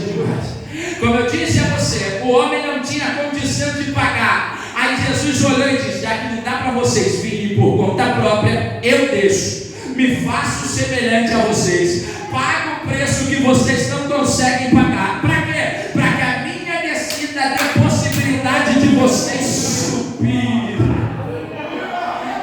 demais. Como eu disse a você, o homem não tinha condição de pagar. Aí Jesus olhou e disse: já que não dá para vocês virem por conta própria, eu deixo. Me faço semelhante a vocês. Pago o preço que vocês não conseguem pagar. Para quê? Para que a minha descida dê possibilidade de vocês subir.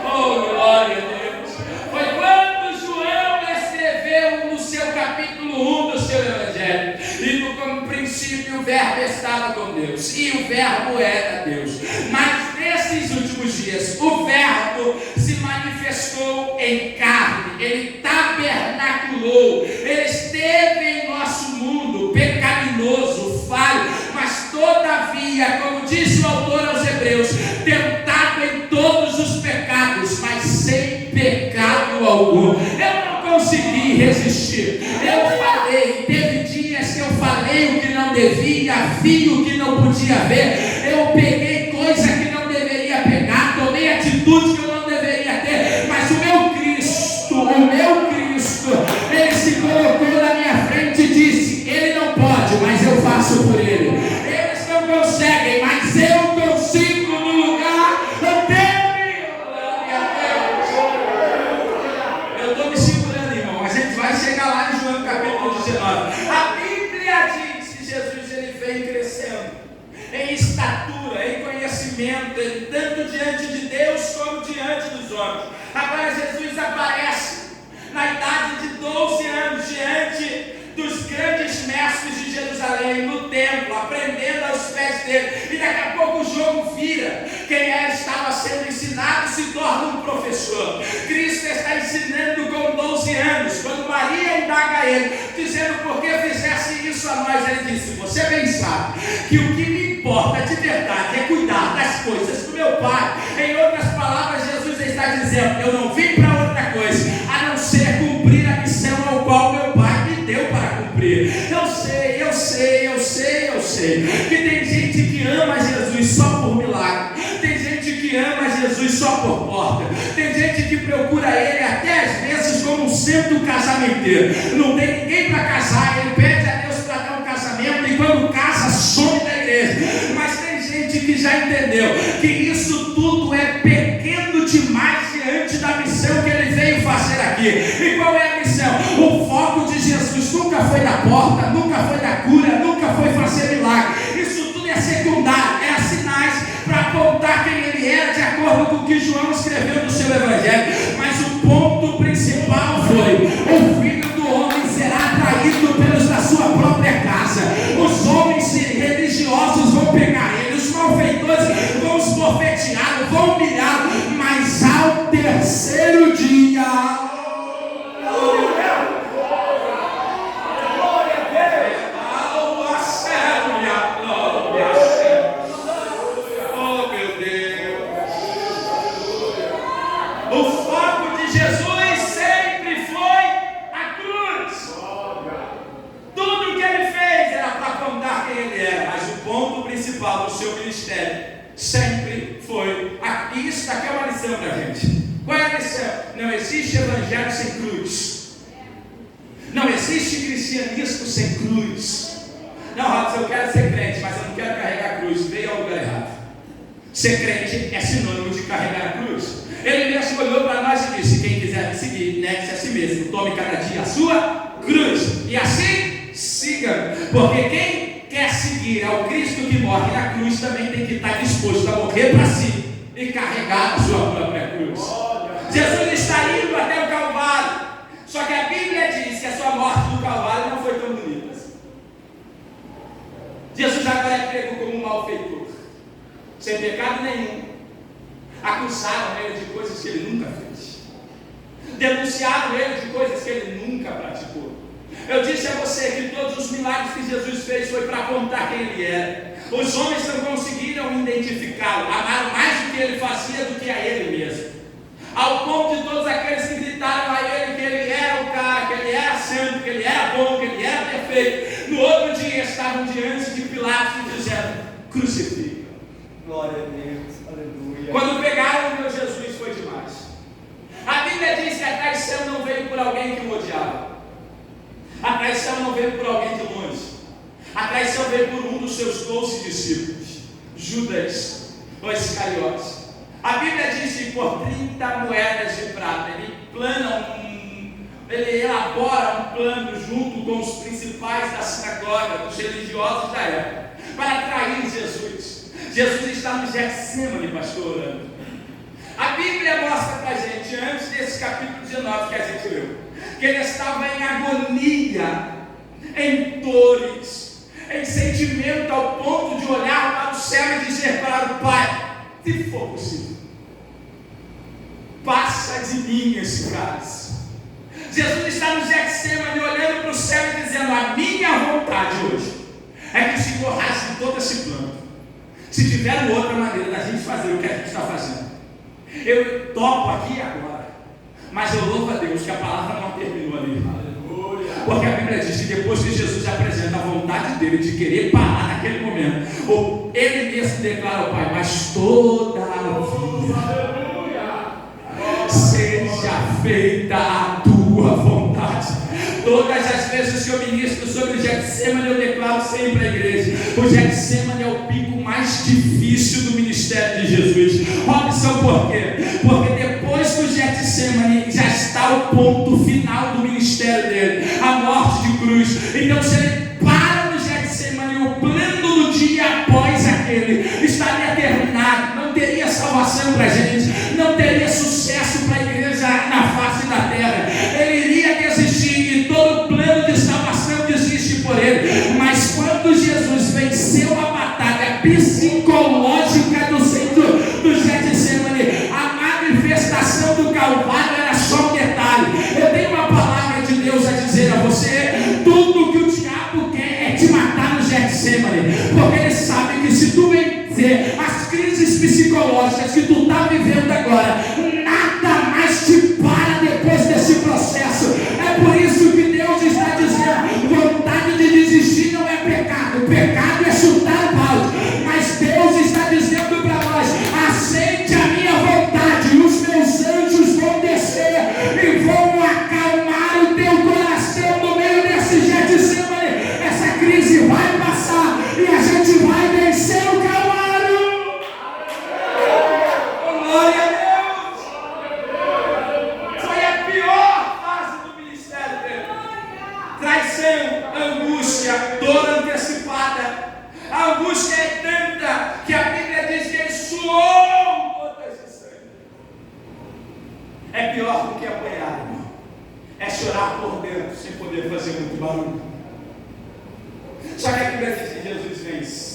Oh, glória a Deus. Foi quando João escreveu no seu capítulo 1 do seu Evangelho: e no princípio o verbo estava com Deus, e o verbo era Deus. Mas nesses últimos dias o verbo se manifestou em carne, ele tabernaculou, ele esteve em nosso mundo pecaminoso, falho, mas todavia, como disse o autor aos Hebreus, tentado em todos os pecados, mas sem pecado algum. Eu não consegui resistir. Eu falei, teve dias que eu falei o que não devia, vi o que não podia ver, eu peguei coisa que não deveria pegar, tomei atitude que eu não deveria ter, mas o meu Cristo, ele se colocou na minha frente e disse: ele não pode, mas eu faço por ele. Eles não conseguem, mas eu consigo no lugar dele. Glória a Deus. Eu estou me segurando, irmão. A gente vai chegar lá em João capítulo 19. A Bíblia diz que Jesus ele vem crescendo em estatura, em conhecimento, tanto diante de Deus como diante dos homens. Agora Jesus aparece na idade de 12 anos diante dos grandes mestres de Jerusalém, no templo, aprendendo aos pés dele, e daqui a pouco o jogo vira. Quem estava sendo ensinado se torna um professor. Cristo está ensinando com 12 anos, quando Maria indaga a ele, dizendo: por que fizesse isso a nós? Ele disse: você bem sabe que o que me importa de verdade é cuidar das coisas do meu Pai. Em outras palavras, Jesus está dizendo: eu não vim para outra coisa a não ser cumprir a missão ao qual meu Pai me deu para cumprir. Eu sei que tem gente que ama Jesus só por milagre, tem gente que ama Jesus só por porta, tem gente que procura ele até às vezes como um centro casamenteiro. Não tem ninguém para casar, ele pede a Deus para dar um casamento, e quando casa some da igreja. Mas tem gente que já entendeu que isso tudo é pequeno demais diante da missão que ele veio fazer aqui. E qual é a missão? O foco de Jesus nunca foi da porta, nunca foi da cura, nunca foi fazer milagre. Isso tudo é secundário, é sinais para apontar quem ele era, de acordo com o que João escreveu no seu Evangelho. Mas o ponto principal foi: o Filho do Homem será traído pelos da sua própria casa. Os homens religiosos vão pegar ele, os malfeitores vão esbofeteá-lo, vão humilhá-lo, mas ao terceiro dia, do seu ministério sempre foi aqui. Isso daqui é uma lição para a gente. Qual é a lição? Não existe evangelho sem cruz. Não existe cristianismo sem cruz. Não, Robson, eu quero ser crente, mas eu não quero carregar a cruz. Veio ao lugar errado. Ser crente é sinônimo de carregar a cruz. Ele mesmo olhou para nós e disse: quem quiser me seguir, negue-se a si mesmo, tome cada dia a sua cruz, e assim siga. Porque quem quer seguir ao Cristo que morre na cruz também tem que estar disposto a morrer para si e carregar a sua própria cruz. Jesus está indo até o Calvário, só que a Bíblia diz que a sua morte no Calvário não foi tão bonita. Jesus agora é pego como um malfeitor, sem pecado nenhum. Acusaram ele de coisas que ele nunca fez, denunciaram ele de coisas que ele nunca praticou. Eu disse a você que todos os milagres que Jesus fez foi para apontar quem ele era. Os homens não conseguiram identificá-lo, amaram mais do que ele fazia do que a ele mesmo, ao ponto de todos aqueles que gritaram a ele que ele era o cara, que ele era santo, que ele era bom, que ele era perfeito, no outro dia estavam diante de Pilatos dizendo: crucifica. Glória a Deus, aleluia. Quando pegaram o meu Jesus foi demais. A Bíblia diz que a traição não veio por alguém que o odiava. A traição não veio por alguém de longe. seus 12 discípulos, Judas, o Iscariotes. A Bíblia diz que por 30 moedas de prata, ele elabora um plano junto com os principais da sinagoga, dos religiosos da época, para atrair Jesus. Jesus está no Getsemane, pastor, orando. A Bíblia mostra para a gente, antes desse capítulo 19 que a gente leu, que ele estava em agonia, em dores, em sentimento, ao ponto de olhar para o céu e dizer para o Pai: se for possível, passa de mim esse cálice. Jesus está no Getsemane olhando para o céu e dizendo: a minha vontade hoje é que o Senhor rasgue todo esse plano. Se tiver outra maneira da gente fazer o que a gente está fazendo, eu topo aqui agora, mas eu louvo a Deus que a palavra não terminou ali. Aleluia. Porque a Bíblia diz que depois que Jesus apresenta a vontade dele de querer parar naquele momento, ou ele mesmo declara ao Pai: mas todavia seja feita a tua vontade. Todas as vezes que eu ministro sobre o Getsemane, eu declaro sempre à igreja: o Getsemane é o pico mais difícil do ministério de Jesus. Robson, por quê? Porque depois do Getsemane já está o ponto final do ministério dele, a morte de cruz. Então, se ele para no Getsemane, o plano do dia após aquele estaria terminado, não teria salvação para a gente, não teria sucesso para a igreja na face da terra. Ele iria desistir, e todo plano de salvação desiste por ele. Mas quando Jesus venceu a batalha psicológica do Getsemane, a manifestação do Calvário era só um detalhe. Eu tenho uma palavra de Deus a dizer a você: tudo que o diabo quer é te matar no Getsemane, porque ele sabe que se tu vencer as crises psicológicas que tu está vivendo agora, nada mais te para depois desse processo. É por isso que Deus está dizendo: vontade de desistir não é pecado, pecado é chutar o balde. Mas Deus está dizendo para nós: aceite a minha vontade, os meus anjos vão descer e vão acalmar o teu coração no meio desse Getsemane. Essa crise vai passar e a gente vai vencer o Calvário. Glória a Deus! Foi a pior fase do ministério dele. Traição, angústia, dor antecipada. A angústia é tanta que a Bíblia diz que ele suou gotas de sangue. É pior do que apanhar, irmão. É chorar por dentro sem poder fazer muito barulho. Só que a Bíblia diz que Jesus vence.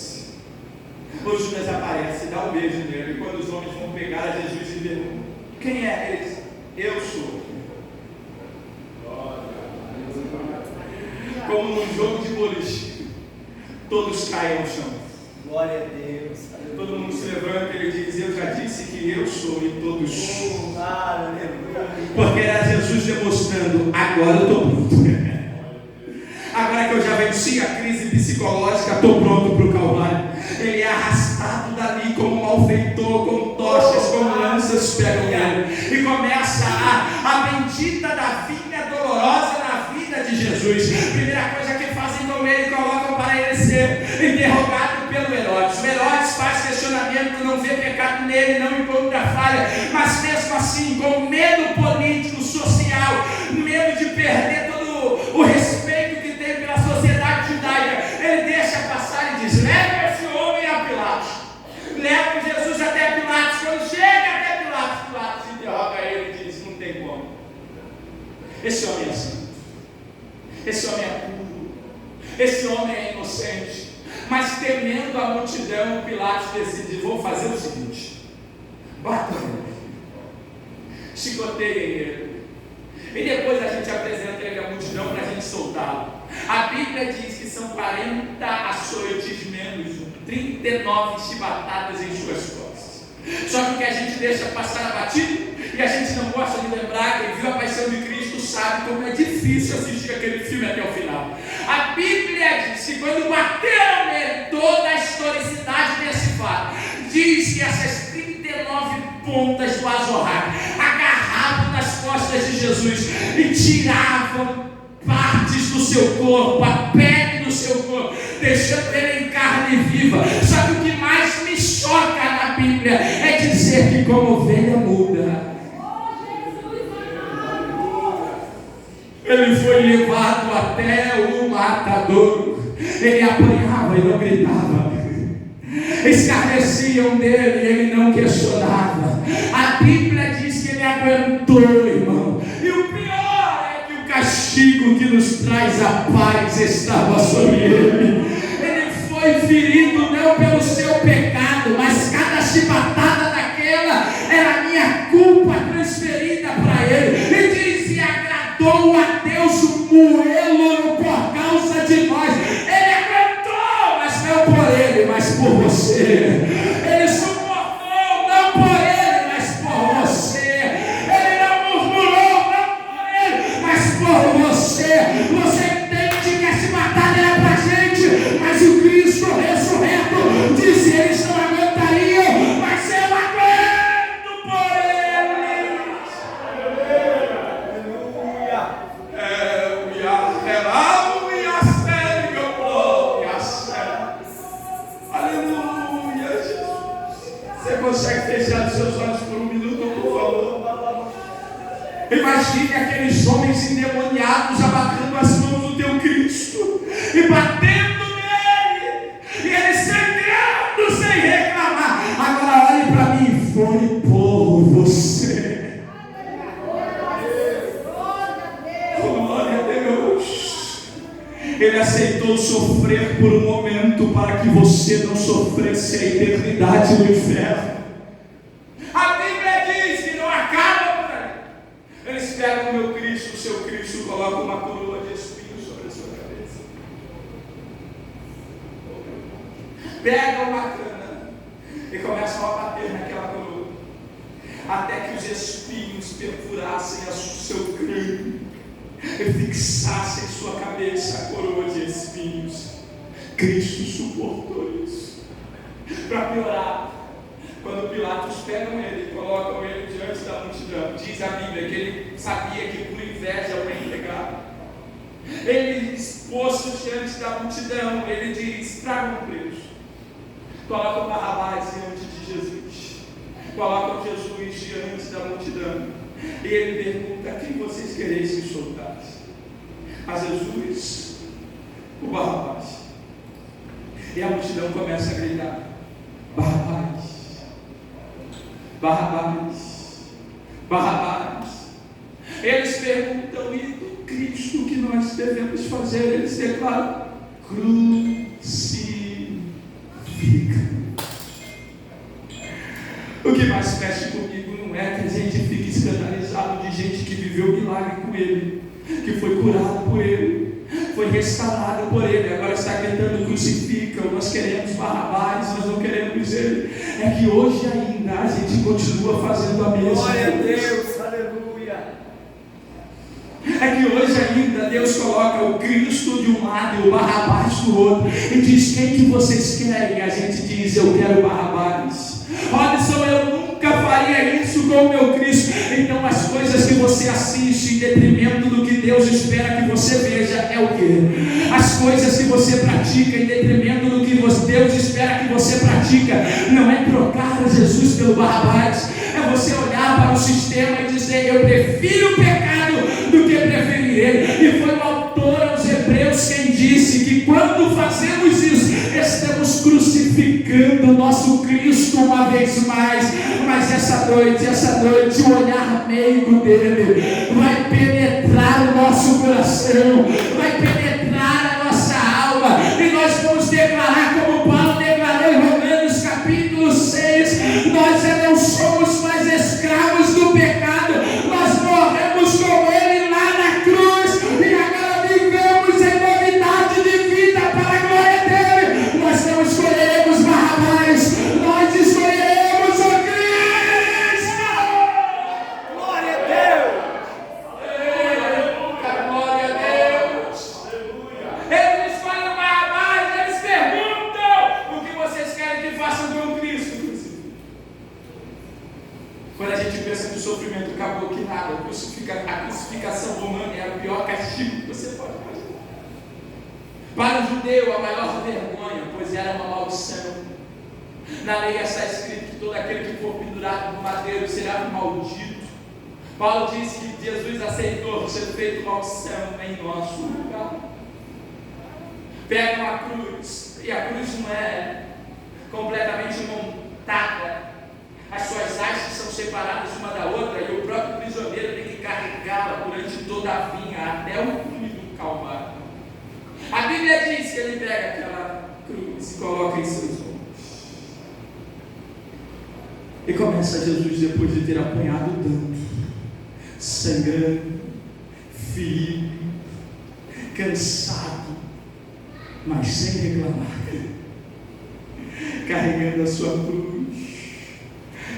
O Judas aparece, dá um beijo nele, e quando os homens vão pegar a Jesus e perguntam: quem é? Ele diz: eu sou. Como num jogo de boliche, todos caem ao chão. Glória a Deus. Todo mundo se levanta e ele diz: eu já disse que eu sou, e todos são. Aleluia. Porque era Jesus demonstrando: agora eu estou pronto. Agora que eu já venci a crise psicológica, estou pronto para o Calvário. Ele é arrastado dali como um malfeitor, com tochas, com lanças pegam ele. E começa a bendita da vinha dolorosa na vida de Jesus. Primeira coisa que fazem com ele, colocam para ele ser interrogado pelo Herodes. O Herodes faz questionamento, não vê pecado nele, não encontra falha. Mas mesmo assim, com medo político, social, medo de perder todo o respeito que tem pela sociedade judaica, ele deixa passar e diz: leva esse homem a Pilatos. Leva Jesus até Pilatos. Quando chega até Pilatos, Pilatos interroga ele e diz: não tem como. Esse homem é santo. Esse homem é puro. Esse homem é inocente. Mas temendo a multidão, Pilatos decide: vou fazer o seguinte, batam ele, chicoteiem ele, e depois a gente apresenta ele à multidão para a gente soltá-lo. A Bíblia diz que são 40 açoites menos 39 chibatadas em suas costas. Só que o que a gente deixa passar abatido, e a gente não gosta de lembrar, quem viu a Paixão de Cristo sabe como é difícil assistir aquele filme até o final. A Bíblia diz que quando bateram nele, toda a historicidade desse fato diz que essas 39 pontas do azorrague agarravam nas costas de Jesus e tiravam partes do seu corpo, a pele do seu corpo, deixando ele em carne que como ovelha muda, ele foi levado até o matadouro. Ele apanhava e não gritava, escarneciam dele e ele não questionava. A Bíblia diz que ele aguentou, irmão. E o pior é que o castigo que nos traz a paz estava sobre ele. Ele foi ferido não pelo seu pecado, mas cada chibatada daquela era a minha culpa transferida para ele. E diz: e agradou a Deus o moê-lo por causa de nós. Ele aguentou, mas não por ele, mas por você. Ele suportou, não por ele, mas por você. Ele não murmurou, não por ele, mas por você. Você entende que essa batalha era para a gente, mas o Cristo ressurreto disse: eles não aguentariam, mas eu aguento por eles. Aleluia, Jesus. Você consegue fechar os seus olhos por um minuto, por favor? Imagine aqueles homens endemoniados abatendo as mãos do teu Cristo e batendo nele, e ele sangrando sem reclamar. Agora olhe para mim: foi por você. Glória a Deus. Ele aceitou sofrer por um momento para que você não sofresse a eternidade no inferno. A Bíblia diz que não acaba por aí. Eles pegam o meu Cristo, o seu Cristo, colocam uma coroa de espinhos sobre a sua cabeça. Pegam uma cana e começam a bater naquela coroa, até que os espinhos perfurassem o seu crânio e fixassem em sua cabeça a coroa de espinhos. Cristo suportou isso. Para piorar, quando Pilatos pegam ele e colocam ele diante da multidão, diz a Bíblia que ele sabia que por inveja o entregaram. Ele, exposto diante da multidão, ele diz: tragam preso. Colocam Barrabás diante de Jesus, colocam Jesus diante da multidão, e ele pergunta: quem vocês quereis que soltasse? A Jesus, o Barrabás. E a multidão começa a gritar: Barrabás, Barrabás, Barrabás. Eles perguntam: e do Cristo, o que nós devemos fazer? Eles declaram: crucifica. O que mais mexe comigo não é que a gente fique escandalizado de gente que viveu milagre com ele, que foi curado por ele, foi restaurado por ele, agora está gritando: crucifica. Nós queremos Barrabás, nós não queremos ele. É que hoje ainda a gente continua fazendo a mesma coisa. Glória a Deus, aleluia. É que hoje ainda Deus coloca o Cristo de um lado e o Barrabás do outro, e diz: quem que vocês querem? E a gente diz: eu quero Barrabás. Robson, eu nunca faria isso com o meu Cristo. Então as coisas que você assiste em detrimento do que Deus espera que você veja é o quê? As coisas que você pratica em detrimento do que Deus espera que você pratica não é trocar Jesus pelo Barrabás, é você olhar para o sistema e dizer: eu prefiro o pecado do que preferir ele. E foi o autor aos Hebreus quem disse que quando fazemos isso, estamos crucificando o nosso Cristo uma vez mais. Mas essa noite, o olhar meigo dele vai penetrar o nosso coração, vai penetrar a nossa alma, e nós vamos declarar como Paulo declarou em Romanos capítulo 6: nós já não somos mais escravos do pecado, nós morremos com ele lá na cruz, e agora vivemos em novidade de vida para a glória dele. Nós não escolheremos Barrabás, nós escolheremos o Cristo. Glória a Deus. Glória a Deus. Eles escolhem o Barrabás, eles perguntam: o que vocês querem que façam com o Cristo? Quando a gente pensa que o sofrimento acabou, que nada, a crucificação romana é o pior castigo que você pode imaginar. Para o judeu, a maior vergonha, pois era uma maldição. Na lei está escrito que todo aquele que for pendurado no madeiro será maldito. Paulo disse que Jesus aceitou ser feito maldição em nosso lugar. Pega uma cruz, e a cruz não é completamente montada, as suas hastes são separadas uma da outra, e o próprio prisioneiro tem que carregá-la durante toda a vinha até o cume do Calvário. A Bíblia diz que ele pega aquela cruz e coloca em seus ombros. E começa Jesus, depois de ter apanhado tanto, sangrando, ferido, cansado, mas sem reclamar, carregando a sua cruz.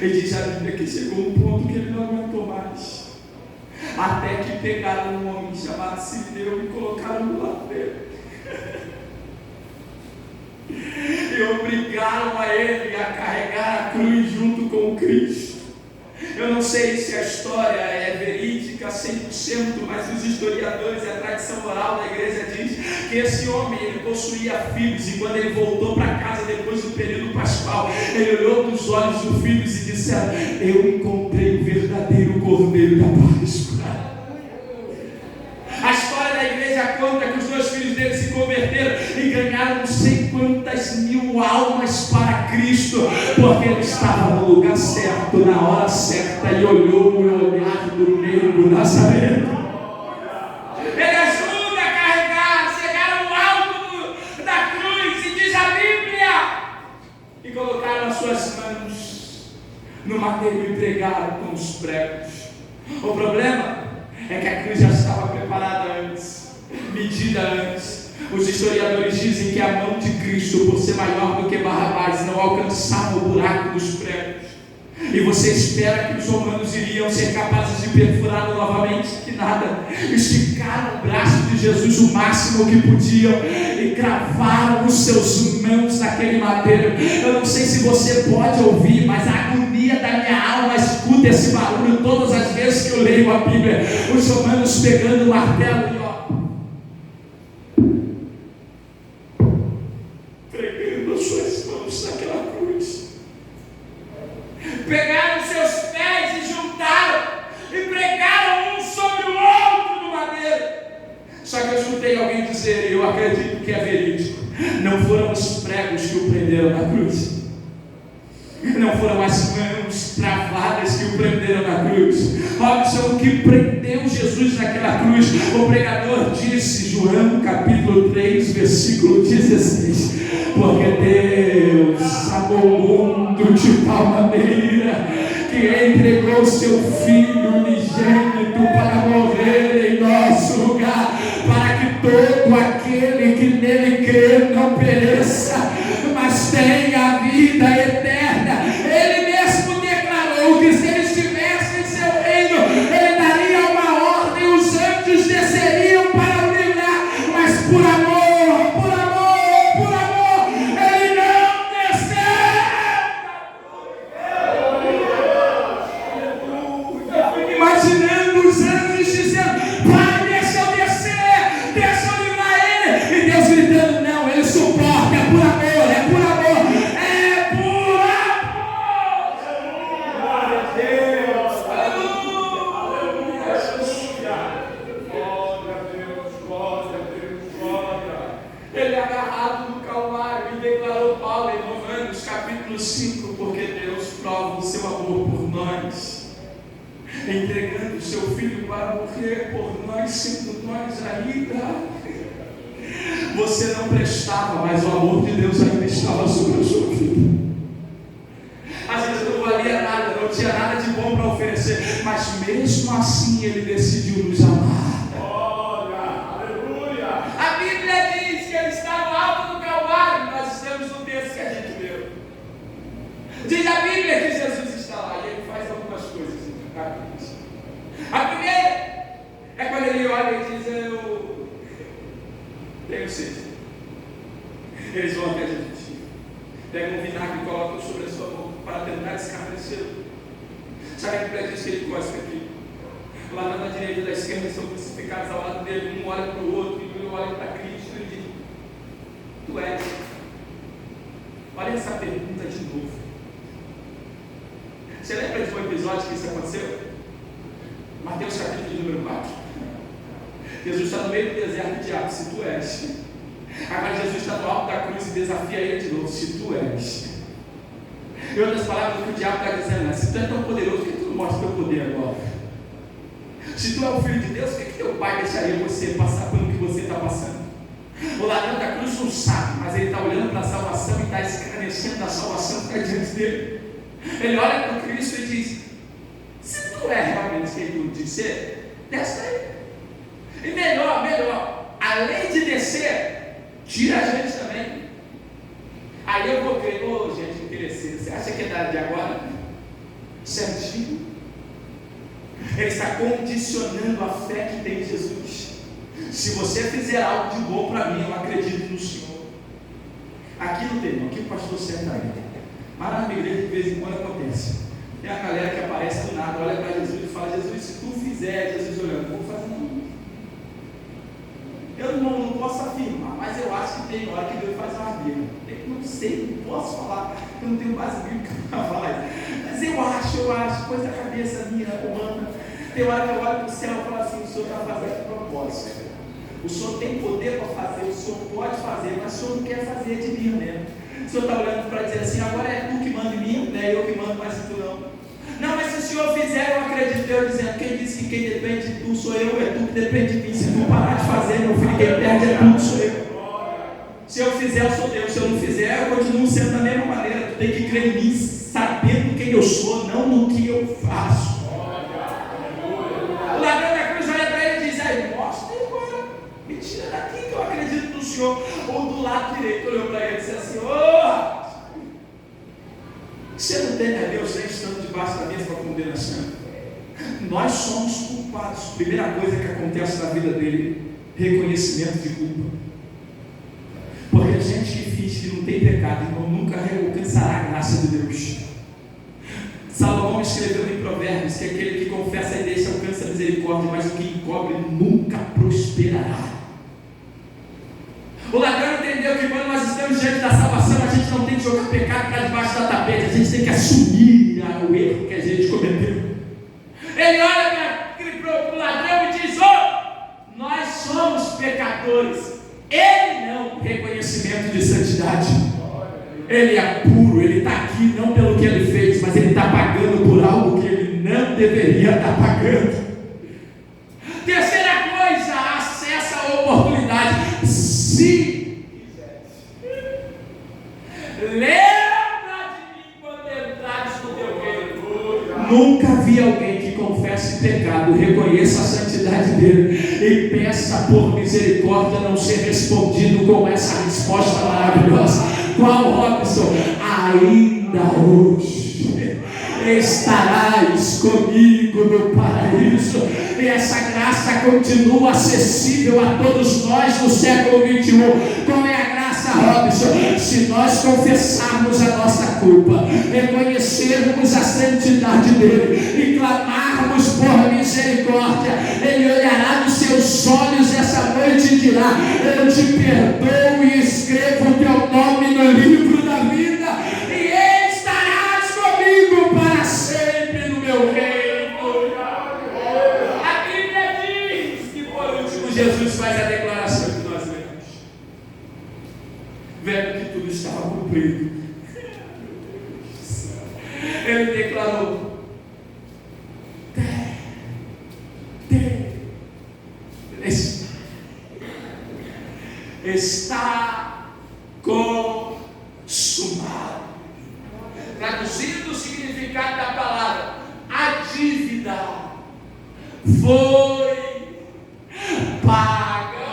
Ele diz a Bíblia que chegou um ponto que ele não aguentou mais, até que pegaram um homem chamado Simeão e colocaram do lado dele e obrigaram a ele a carregar a cruz junto com Cristo. Eu não sei se a história é verídica 100%, mas os historiadores e a tradição oral da igreja diz que esse homem, ele possuía filhos, e quando ele voltou para casa depois do período pascual, ele olhou nos olhos dos filhos e disse: eu encontrei o verdadeiro Cordeiro da Páscoa. A história da igreja conta que os dois filhos dele se converteram e ganharam não sei quantas mil almas para Cristo, porque ele estava no lugar certo, na hora certa, e olhou no olhar do negro Nazareno. Ele ajuda a carregar, chegaram no alto da cruz, e diz a Bíblia, e colocaram as suas mãos no madeiro e pregaram com os pregos. O problema é que a cruz já estava preparada antes, medida antes. Os historiadores dizem que a mão de Cristo, por ser maior do que Barrabás, não alcançava o buraco dos pregos. E você espera que os romanos iriam ser capazes de perfurá-lo novamente? Que nada. Esticaram o braço de Jesus o máximo que podiam e cravaram os seus mãos naquele madeiro. Eu não sei se você pode ouvir, mas a agonia da minha alma escuta esse barulho todas as vezes que eu leio a Bíblia. Os romanos pegando o martelo e pregando as suas mãos naquela cruz. Pegaram seus pés e juntaram e pregaram um sobre o outro no madeiro. Só que eu escutei alguém dizer, e eu acredito que é verídico, não foram os pregos que o prenderam na cruz, não foram as mãos travadas que o prenderam na cruz. Robson, o que prendeu Jesus naquela cruz? O pregador disse, João capítulo 3 versículo 16, porque Deus amou o mundo de tal maneira que entregou seu Filho unigênito para morrer em nosso lugar, para que todo aquele que nele crê não pereça, mas tenha vida eterna. Ele mesmo declarou que se ele estivesse em seu reino, ele daria uma ordem, os anjos desceriam para o livrar, mas por amor, ele não desceu. Eu fico imaginando os anjos dizendo: Pai, deixa eu descer, deixa eu livrar ele, e Deus gritando: não, ele suporta, é por amor, é por amor. Ele é agarrado no Calvário e declarou Paulo em Romanos capítulo 5, porque Deus prova o seu amor por nós, entregando o seu Filho para morrer por nós, sendo nós ainda. Você não prestava, mas o amor de Deus ainda estava sobre a sua vida. Às vezes não valia nada, não tinha nada de bom para oferecer, mas mesmo assim Ele decidiu nos amar. A Bíblia diz que Ele está no alto do Calvário. Nós estamos no texto que a gente leu. Diz a Bíblia que Jesus está lá e Ele faz algumas coisas. A primeira é quando Ele olha e diz: eu tenho sede. Eles vão até Jesus, pegam um vinagre e colocam sobre a sua boca para tentar escarnecê-lo. Sabe a Bíblia diz que Ele cospe aqui? Lá na direita e da esquerda estão crucificados ao lado dele, um olha para o outro e um olha para Cristo e diz: tu és. Olha essa pergunta de novo. Você lembra de um episódio que isso aconteceu? Mateus capítulo de número 4. Jesus está no meio do deserto, diabo, se tu és. Agora Jesus está no alto da cruz e desafia ele de novo, se tu és. Em outras palavras, o que o diabo está dizendo é: se tu é tão poderoso, por que tu não mostra o teu poder agora? Se tu é o filho de Deus, por que teu pai deixaria você passar pelo que você está passando? O ladrão da cruz não sabe, mas ele está olhando para a salvação e está escarnecendo da salvação que está diante dele. Ele olha para o Cristo e diz: se tu é realmente quem tu diz ser, desce daí. E melhor, além de descer, tira a gente também. Aí eu vou crer, gente, interessante. Você acha que é da de agora? Certinho? Ele está condicionando a fé que tem em Jesus. Se você fizer algo de bom para mim, eu acredito no Senhor. Aqui não tem, aqui o pastor senta aí. Mas na minha igreja de vez em quando acontece. Tem a galera que aparece do nada, olha para Jesus e fala: Jesus, se tu fizer, Jesus olhando, não vou fazer não. Eu não posso afirmar, mas eu acho que tem hora que Deus faz uma Bíblia. Eu não sei, não posso falar, eu não tenho base bíblica para falar. Mas eu acho, coisa da cabeça minha, humana. Tem hora que eu olho para o céu e falo assim: o Senhor está fazendo de propósito. O Senhor tem poder para fazer, o Senhor pode fazer, mas o Senhor não quer fazer de mim mesmo. O Senhor está olhando para dizer assim: agora é tu que manda em mim, não é eu que mando, mas tu não. Não, mas se o Senhor fizer, eu acredito. Eu dizendo: quem disse que quem depende de tu sou eu, é tu que depende de mim. Se tu parar de fazer, meu filho, quem perde é tu, sou eu. Se eu fizer, eu sou Deus. Se eu não fizer, eu continuo sendo da mesma maneira. Tu tem que crer em mim, sabendo quem eu sou, não no que eu faço. O ladrão da cruz olha para ele e diz: aí, mostra aí agora, me tira daqui que eu acredito no Senhor. Ou do lado direito olhou para ele e disse assim: você não teme a Deus, nem estando debaixo da mesma condenação. Nós somos culpados. Primeira coisa que acontece na vida dele: reconhecimento de culpa. Porque a gente que finge que não tem pecado, irmão, nunca alcançará a graça de Deus. Salomão escreveu em Provérbios que aquele que confessa e deixa alcança a misericórdia, mas o que encobre nunca prosperará. O ladrão entendeu que quando nós estamos diante da salvação, a gente não tem que jogar pecado para debaixo da tapete, a gente tem que assumir o erro que a gente cometeu. Ele olha para o ladrão e diz: nós somos pecadores. Ele não, reconhecimento de santidade. Ele é puro, ele está aqui não pelo que ele fez, mas ele está pagando por algo que ele não deveria estar pagando. Terceira coisa, acessa a oportunidade. Se lembra de mim quando entrares no teu reino. Nunca vi alguém que confesse pecado, reconheça a santidade dele e peça por misericórdia não ser respondido com essa resposta maravilhosa. Qual, Robson? Ainda hoje estarás comigo no paraíso. E essa graça continua acessível a todos nós no século 21. Qual é a graça, Robson? Se nós confessarmos a nossa culpa, reconhecermos a santidade dele e clamarmos por misericórdia, ele olhará nos seus olhos essa noite e dirá: eu te perdoo e escrevo o teu nome no livro da vida, e estarás comigo para sempre no meu reino. A Bíblia diz que por último Jesus faz a declaração que nós lemos, vendo que tudo estava cumprido. Ele declarou: está consumado. Traduzindo o significado da palavra, a dívida foi paga.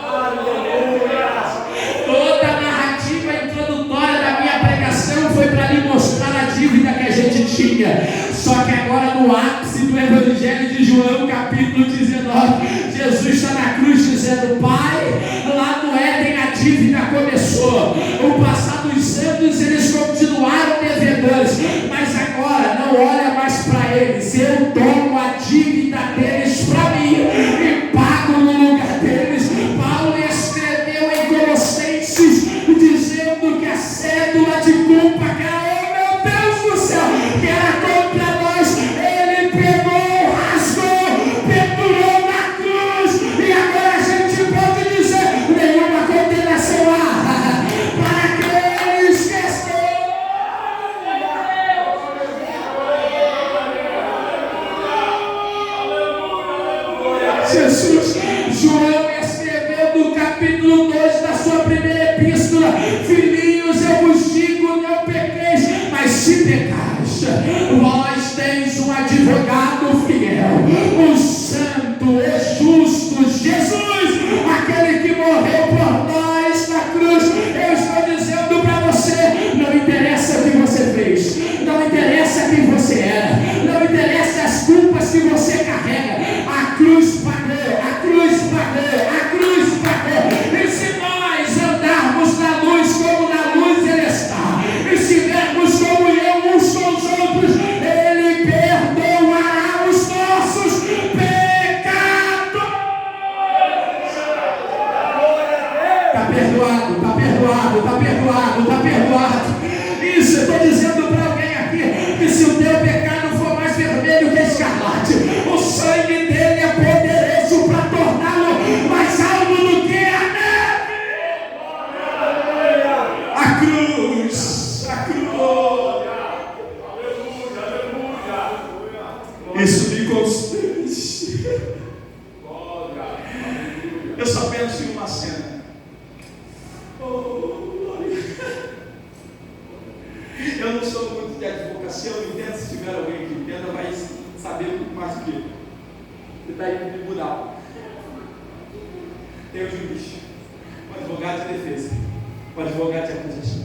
Toda a narrativa introdutória da minha pregação foi para lhe mostrar a dívida que a gente tinha. Só que agora, no ápice do Evangelho de João, capítulo 19, Jesus está na cruz dizendo: Pai, lá no Éden a dívida começou. O passado dos santos, eles continuaram devedores, mas agora não olha mais para eles. Eu tomo a dívida deles para mim e pago no lugar deles. Paulo escreveu em Colossenses dizendo que a cédula de culpa caiu, meu Deus do céu, que era contra nós, Filhinhos, eu vos digo, não pequeis, mas se pecais, vós tens um advogado fiel, o santo, o justo, Jesus, aquele que morreu por nós na cruz. Eu estou dizendo para você, não interessa o que você fez, não interessa quem você era, não interessa as culpas que você carrega, a cruz pagou, a cruz pagou, a cruz pagou. E se nós andarmos na luz como na luz Ele está, e se vermos comunhão uns com os outros, Ele perdoará os nossos pecados. Está perdoado, está perdoado, está perdoado, está perdoado. Isso, eu estou dizendo para alguém aqui, que se o teu pecado for mais vermelho que escarlate, o sangue dele é poderoso para torná-lo mais alto do que a neve. A cruz, a cruz. Isso me constrange. Eu só penso em uma cena. Eu não sou muito de advocacia, eu entendo. Se tiver alguém que entenda, vai saber muito mais do que eu. Ele está aí no tribunal. Tem o juiz, o advogado de defesa, o advogado de acusação.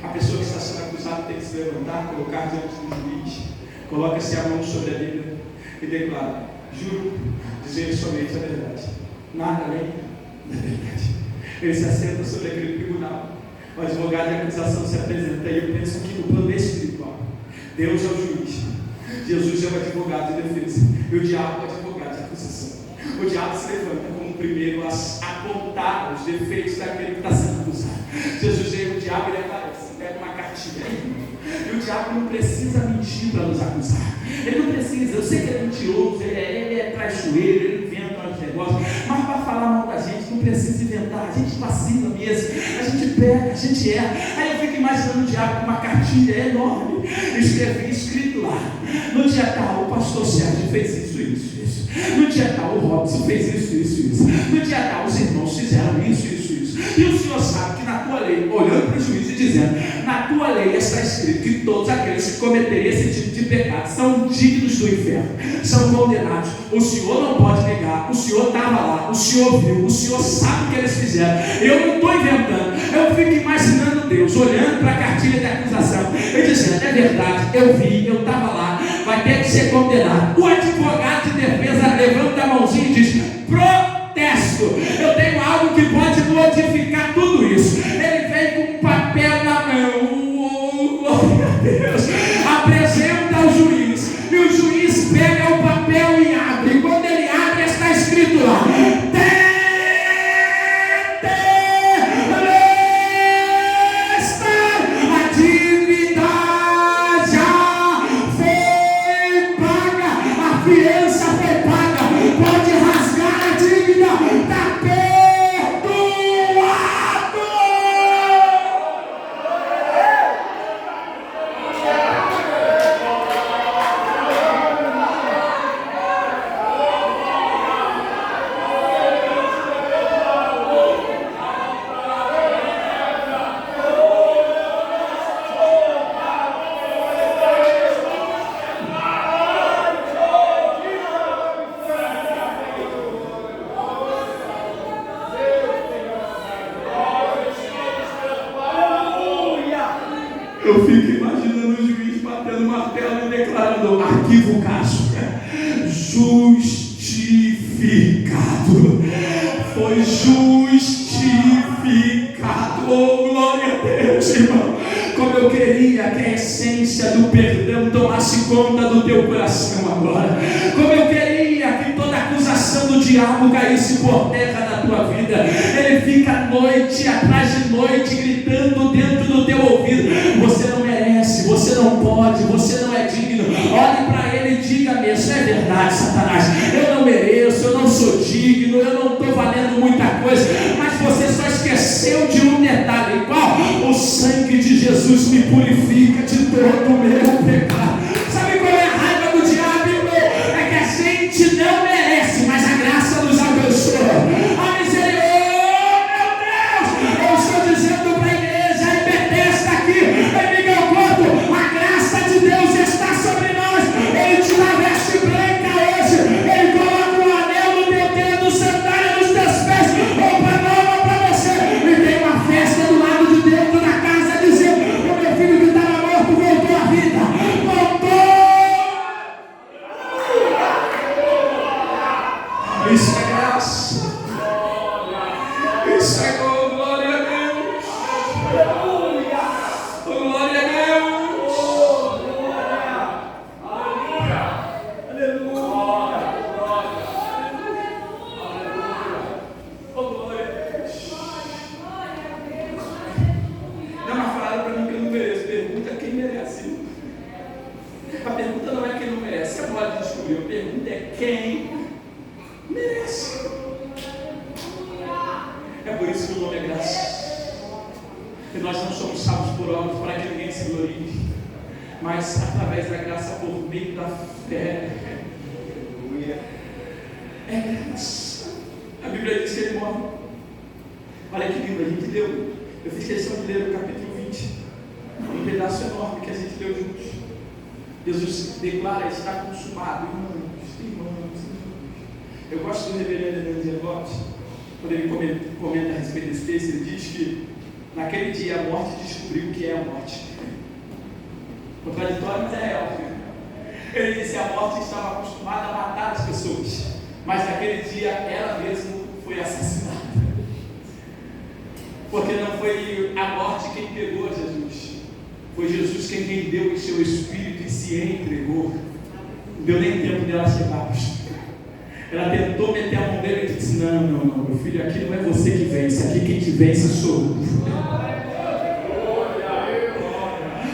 A pessoa que está sendo acusada tem que se levantar, colocar diante do juiz, coloca-se a mão sobre a Bíblia e declara: juro dizer somente a verdade, nada além da verdade. Ele se assenta sobre aquele tribunal. O advogado de acusação se apresenta, e eu penso aqui no plano espiritual. Deus é o juiz, Jesus é o advogado de defesa, e o diabo é o advogado de acusação. O diabo se levanta como o primeiro a apontar os defeitos daquele que está sendo acusado. Jesus é o diabo, ele aparece, pega uma cartilha aí. E o diabo não precisa mentir para nos acusar. Ele não precisa. Eu sei que ele é mentiroso, ele é traiçoeiro, ele inventa uns negócios, mas para falar mal da gente não precisa inventar. A gente vacila mesmo, a gente pega, a gente erra. Aí eu fico imaginando o diabo com uma cartilha enorme, escrito lá: no dia tal o pastor Sérgio fez isso. No dia tal o Robson fez isso. No dia tal os irmãos fizeram isso. E o Senhor sabe que na tua lei, olhando para o juiz e dizendo: na tua lei está escrito que todos aqueles que cometerem esse tipo de pecado são dignos do inferno, são condenados. O Senhor não pode negar, o Senhor estava lá, o Senhor viu, o Senhor sabe o que eles fizeram. Eu não estou inventando, eu fico imaginando Deus olhando para a cartilha de acusação e dizendo: é verdade, eu vi, eu estava lá, vai ter que ser condenado. O advogado de defesa levanta a mãozinha e diz: protesto, eu tenho algo que pode modificar tudo isso. Ele vem com um papel na mão, glória a Deus, apresenta ao juiz, e o juiz pega o papel e abre. E quando ele abre, está escrito lá: a dívida já foi paga, a fiança foi paga, pode rasgar a dívida, está perdoado. Eu fico imaginando o juiz batendo o martelo e declarando: arquivo o caso, justificado, foi justificado. Oh, glória a Deus, irmão. Como eu queria que a essência do perdão tomasse conta do teu coração agora. Como eu queria que toda acusação do diabo caísse por terra da tua vida. Ele fica noite atrás de noite gritando dentro do teu ouvido: você não merece, você não pode, você não é digno. Olhe para ele e diga mesmo: é verdade, Satanás, eu não mereço, eu não sou digno, eu não estou valendo muita coisa, mas você só esqueceu de um detalhe. Qual? O sangue de Jesus me purifica de todo o meu pecado. Sabe qual é a raiva do diabo, irmão? É que a gente não merece, mas a graça nos abençoa. A misericórdia, oh meu Deus, eu estou dizendo para que nós não somos salvos por obras para que ninguém se glorie, mas através da graça por meio da fé. É graça. A Bíblia diz que ele morre. Olha que lindo, a gente leu. Eu fiz questão de ler o capítulo 20, um pedaço enorme que a gente leu juntos. Jesus declara: está consumado. Irmãos. Eu gosto do reverendo Hernandes Lopes, quando ele comenta a respeito desse texto. Ele diz que naquele dia a morte descobriu o que é a morte. Contraditório, mas é real. Ele disse que a morte estava acostumada a matar as pessoas, mas naquele dia ela mesma foi assassinada. Porque não foi a morte quem pegou Jesus, foi Jesus quem deu o seu Espírito e se entregou. Não deu nem tempo dela chegar. Ela tentou meter a mão dele e disse: não, meu filho, aqui não é você que vence, aqui quem te vence sou eu.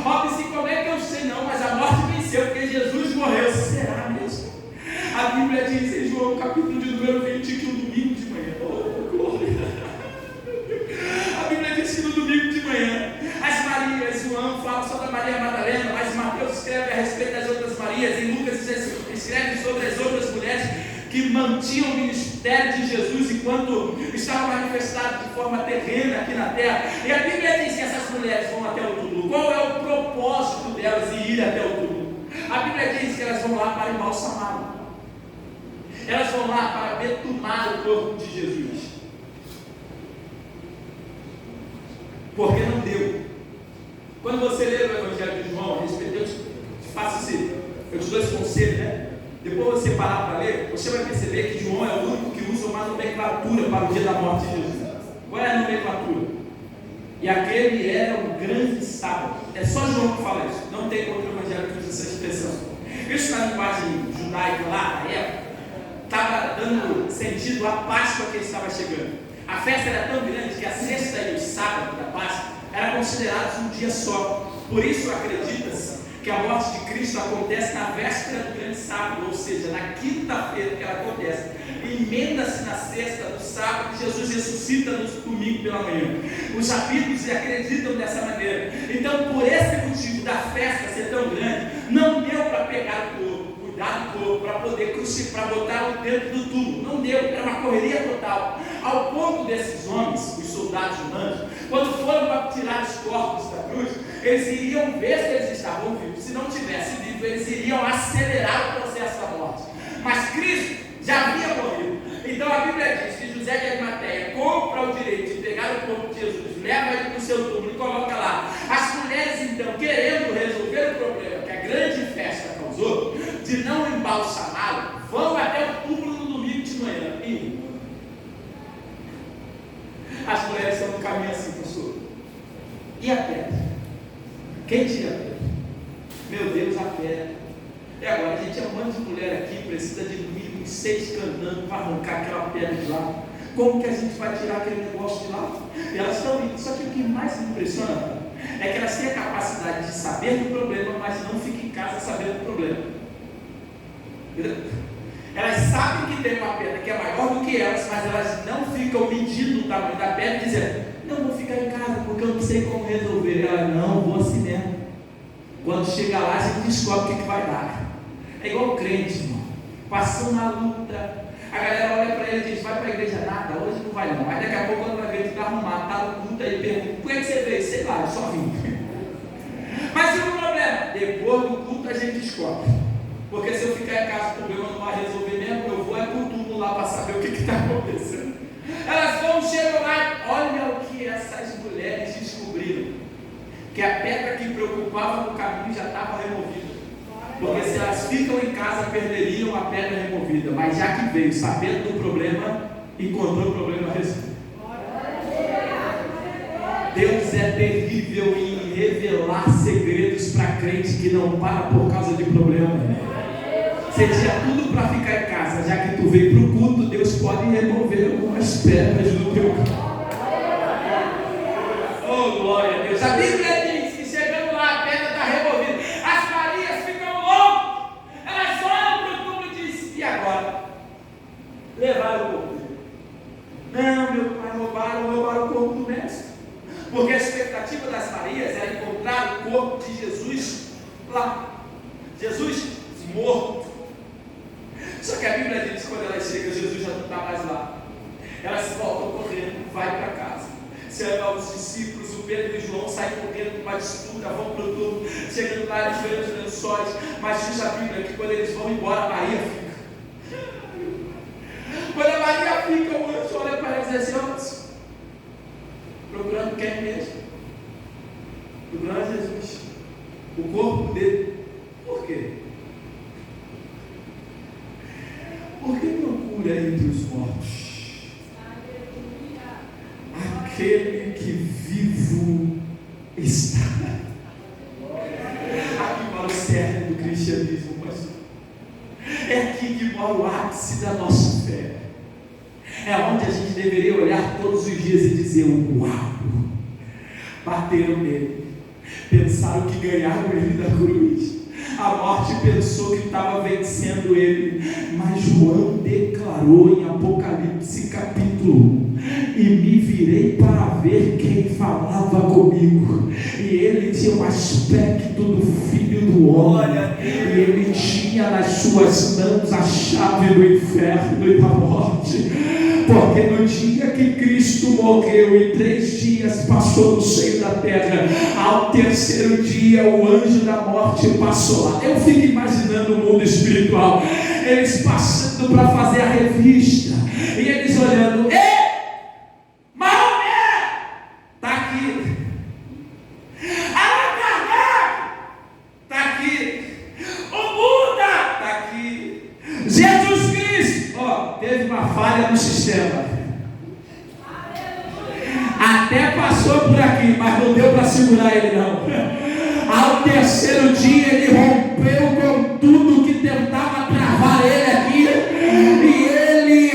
Óbvio, como é que eu sei? Não, mas a morte venceu, porque Jesus morreu. Será mesmo? A Bíblia diz em João capítulo de número 20 que um domingo de manhã, a Bíblia diz que no domingo de manhã as Marias, João fala só da Maria Madalena, mas Mateus escreve a respeito das outras Marias, e Lucas escreve sobre as outras mulheres que mantinham o ministério de Jesus enquanto estava manifestado de forma terrena aqui na terra. E a Bíblia diz que essas mulheres vão até o túmulo. Qual é o propósito delas de ir até o túmulo? A Bíblia diz que elas vão lá para embalsamá-lo. Elas vão lá para betumar o corpo de Jesus. Porque não deu. Quando você lê o Evangelho de João, eu te faço eu te dou esse conselho, né? Depois você parar para ler, você vai perceber que João é o único que usa uma nomenclatura para o dia da morte de Jesus. Qual é a nomenclatura? E aquele era um grande sábado. É só João que fala isso. Não tem outro evangelho que usa essa expressão. Isso na linguagem judaica lá, na época, estava dando sentido à Páscoa que estava chegando. A festa era tão grande que a sexta e o sábado da Páscoa eram considerados um dia só. Por isso acredita-se que a morte de Cristo acontece na véspera do grande sábado, ou seja, na quinta-feira que ela acontece, emenda-se na sexta do sábado, e Jesus ressuscita no domingo pela manhã. Os rabínicos acreditam dessa maneira. Então, por esse motivo da festa ser tão grande, não deu para pegar o corpo, cuidar do corpo, para poder crucificar, para botar dentro do túmulo. Não deu, era uma correria total. Ao ponto desses homens, os soldados humanos, quando foram para tirar os corpos da cruz, eles iriam ver se eles estavam vivos. Se não tivessem vivo, eles iriam acelerar o processo da morte. Mas Cristo já havia morrido. Então a Bíblia diz que José de Arimateia compra o direito de pegar o corpo de Jesus, leva ele para o seu túmulo e coloca lá. As mulheres, então, querendo resolver o problema que a grande festa causou, de não embalsamá-lo, vão até o túmulo no domingo de manhã. As mulheres estão no caminho assim, pastor. E a pedra? Quem tira a pedra? Meu Deus, a pedra. E agora, a gente é um monte de mulher aqui, precisa de no mínimo 6 cantando para arrancar aquela pedra de lá. Como que a gente vai tirar aquele negócio de lá? E elas estão indo. Só que o que mais me impressiona é que elas têm a capacidade de saber do problema, mas não ficam em casa sabendo do problema. Entendeu? Elas sabem que tem uma pedra que é maior do que elas, mas elas não ficam medindo o tamanho da pedra e dizendo: não, vou ficar em casa porque eu não sei como resolver. Ela: não, vou assim mesmo. Quando chega lá, a gente descobre o que vai dar. É igual o crente, irmão. Passou na luta, a galera olha para ele e diz: vai para a igreja? Nada, hoje não vai não. Aí daqui a pouco, quando vai ver, ele está arrumado, está no culto, aí pergunta: por que você veio? Sei lá, eu só vim. Mas e o problema? Depois do culto a gente descobre. Porque se eu ficar em casa, o problema não vai resolver mesmo, eu vou pro túmulo lá para saber o que está acontecendo. Elas vão, chegam lá, olha o que essas mulheres descobriram: que a pedra que preocupava no caminho já estava removida. Porque se elas ficam em casa, perderiam a pedra removida. Mas já que veio, sabendo do problema, encontrou o problema resolvido. Deus é terrível em revelar segredos para crente que não para por causa de problema. Você tinha tudo para ficar em casa, já que tu veio para o culto, Deus pode remover algumas pedras do teu caminho. Oh, glória a Deus. A Bíblia diz que chegando lá, a pedra está removida. As Marias ficam loucas. Elas olham para o túmulo e dizem: e agora? Levaram o corpo dele. Não, meu pai, roubaram o corpo do mestre. Porque a expectativa das Marias era encontrar o corpo de Jesus lá. Jesus morto. Só que a Bíblia diz que quando ela chega, Jesus já não está mais lá. Elas voltam correndo, vai para casa. Chegam os discípulos, o Pedro e o João saem correndo com uma disputa, vão para o túmulo. Chegando lá, eles veem os lençóis. Mas diz a Bíblia que quando eles vão embora, Maria fica. Quando a Maria fica, o anjo olha para ela e diz assim: procurando quem mesmo? Procurando Jesus. O corpo dele. Por quê? Por que procura entre os mortos aquele que vivo está? Aqui mora o cerne do cristianismo, pastor. É aqui que mora o ápice da nossa fé. É onde a gente deveria olhar todos os dias e dizer: uau! Bateram nele, pensaram que ganharam ele da cruz. A morte pensou que estava vencendo ele, mas João declarou em Apocalipse capítulo 1: e me virei para ver quem falava comigo, e ele tinha o aspecto do Filho do Homem, e ele tinha nas suas mãos a chave do inferno e da morte. Porque no dia que Cristo morreu e 3 dias passou no seio da terra, ao terceiro dia o anjo da morte passou lá. Eu fico imaginando o mundo espiritual, eles passando para fazer a revista, e eles olhando: ei, Maomé, está aqui. Allan Kardec, está aqui. O Buda, está aqui. Jesus Cristo, teve uma falha no sistema. Até passou por aqui, mas não deu para segurar ele não. Ao terceiro dia ele rompeu com tudo que tentava travar ele aqui, e ele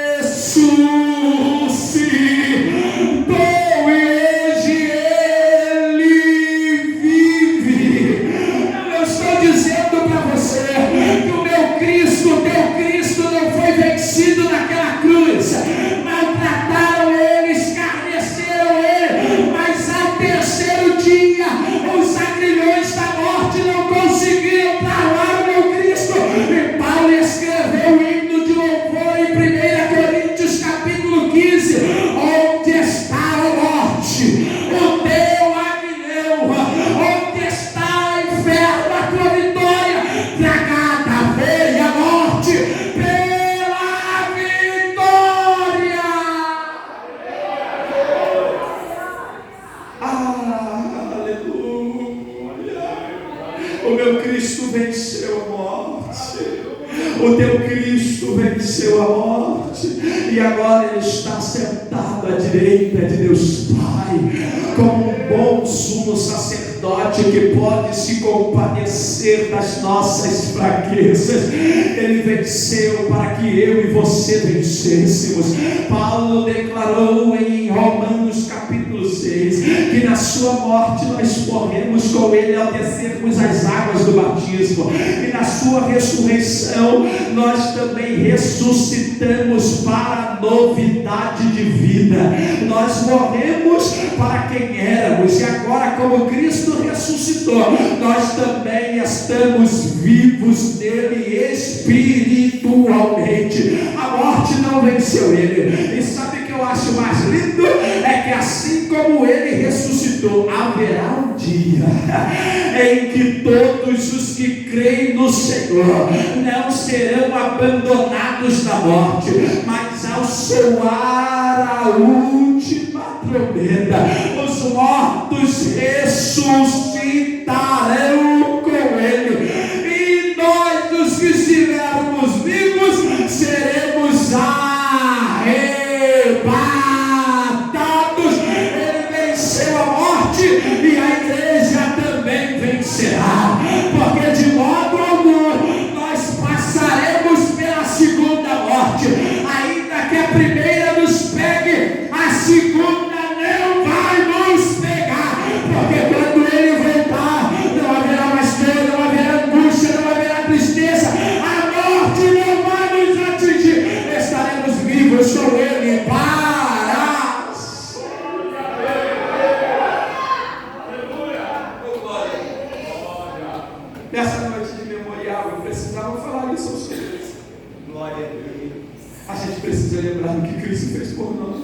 ressuscitou, e hoje ele vive. Eu estou dizendo para você que o meu Cristo, o teu Cristo não foi vencido naquela cruz. Maltrataram ele, escarneceram ele, mas ao terceiro dia os agrilhões da morte não conseguiram travar o meu Cristo. E Paulo escreveu o hino de louvor em 1 Coríntios capítulo 15: onde está a morte, o teu aguilhão? Onde está o inferno, a tua vitória? Tragada veio a morte pela vitória. Aleluia. O meu Cristo venceu a morte. O teu Cristo venceu a morte, e agora ele está sentado à direita de Deus Pai, como um bom sumo sacerdote que pode se compadecer das nossas fraquezas. Ele venceu para que eu e você vencêssemos. Paulo declarou em Romanos capítulo 6 que na sua morte nós morremos com ele ao descermos as águas do batismo, e na sua ressurreição nós também ressuscitamos para a novidade de vida. Nós morremos para quem éramos, e agora, como Cristo ressuscitou, nós também estamos vivos nele espiritualmente. A morte não venceu ele. E sabe o que eu acho mais lindo? É que assim como ele ressuscitou, haverá um dia em que todos os que creem no Senhor não serão abandonados na morte, mas ao soar a última trombeta, os mortos ressuscitarão com ele, e nós, os que estivermos vivos, seremos arrebatados. Ele venceu a morte, e a igreja também vencerá, porque de modo algum nós passaremos pela segunda morte. Ainda que a primeira nos pegue, a segunda não vai nos pegar, porque quando ele voltar, não haverá mais dor, não haverá angústia, não haverá tristeza, a morte não vai nos atingir, estaremos vivos com ele para sempre. Cristo fez por nós.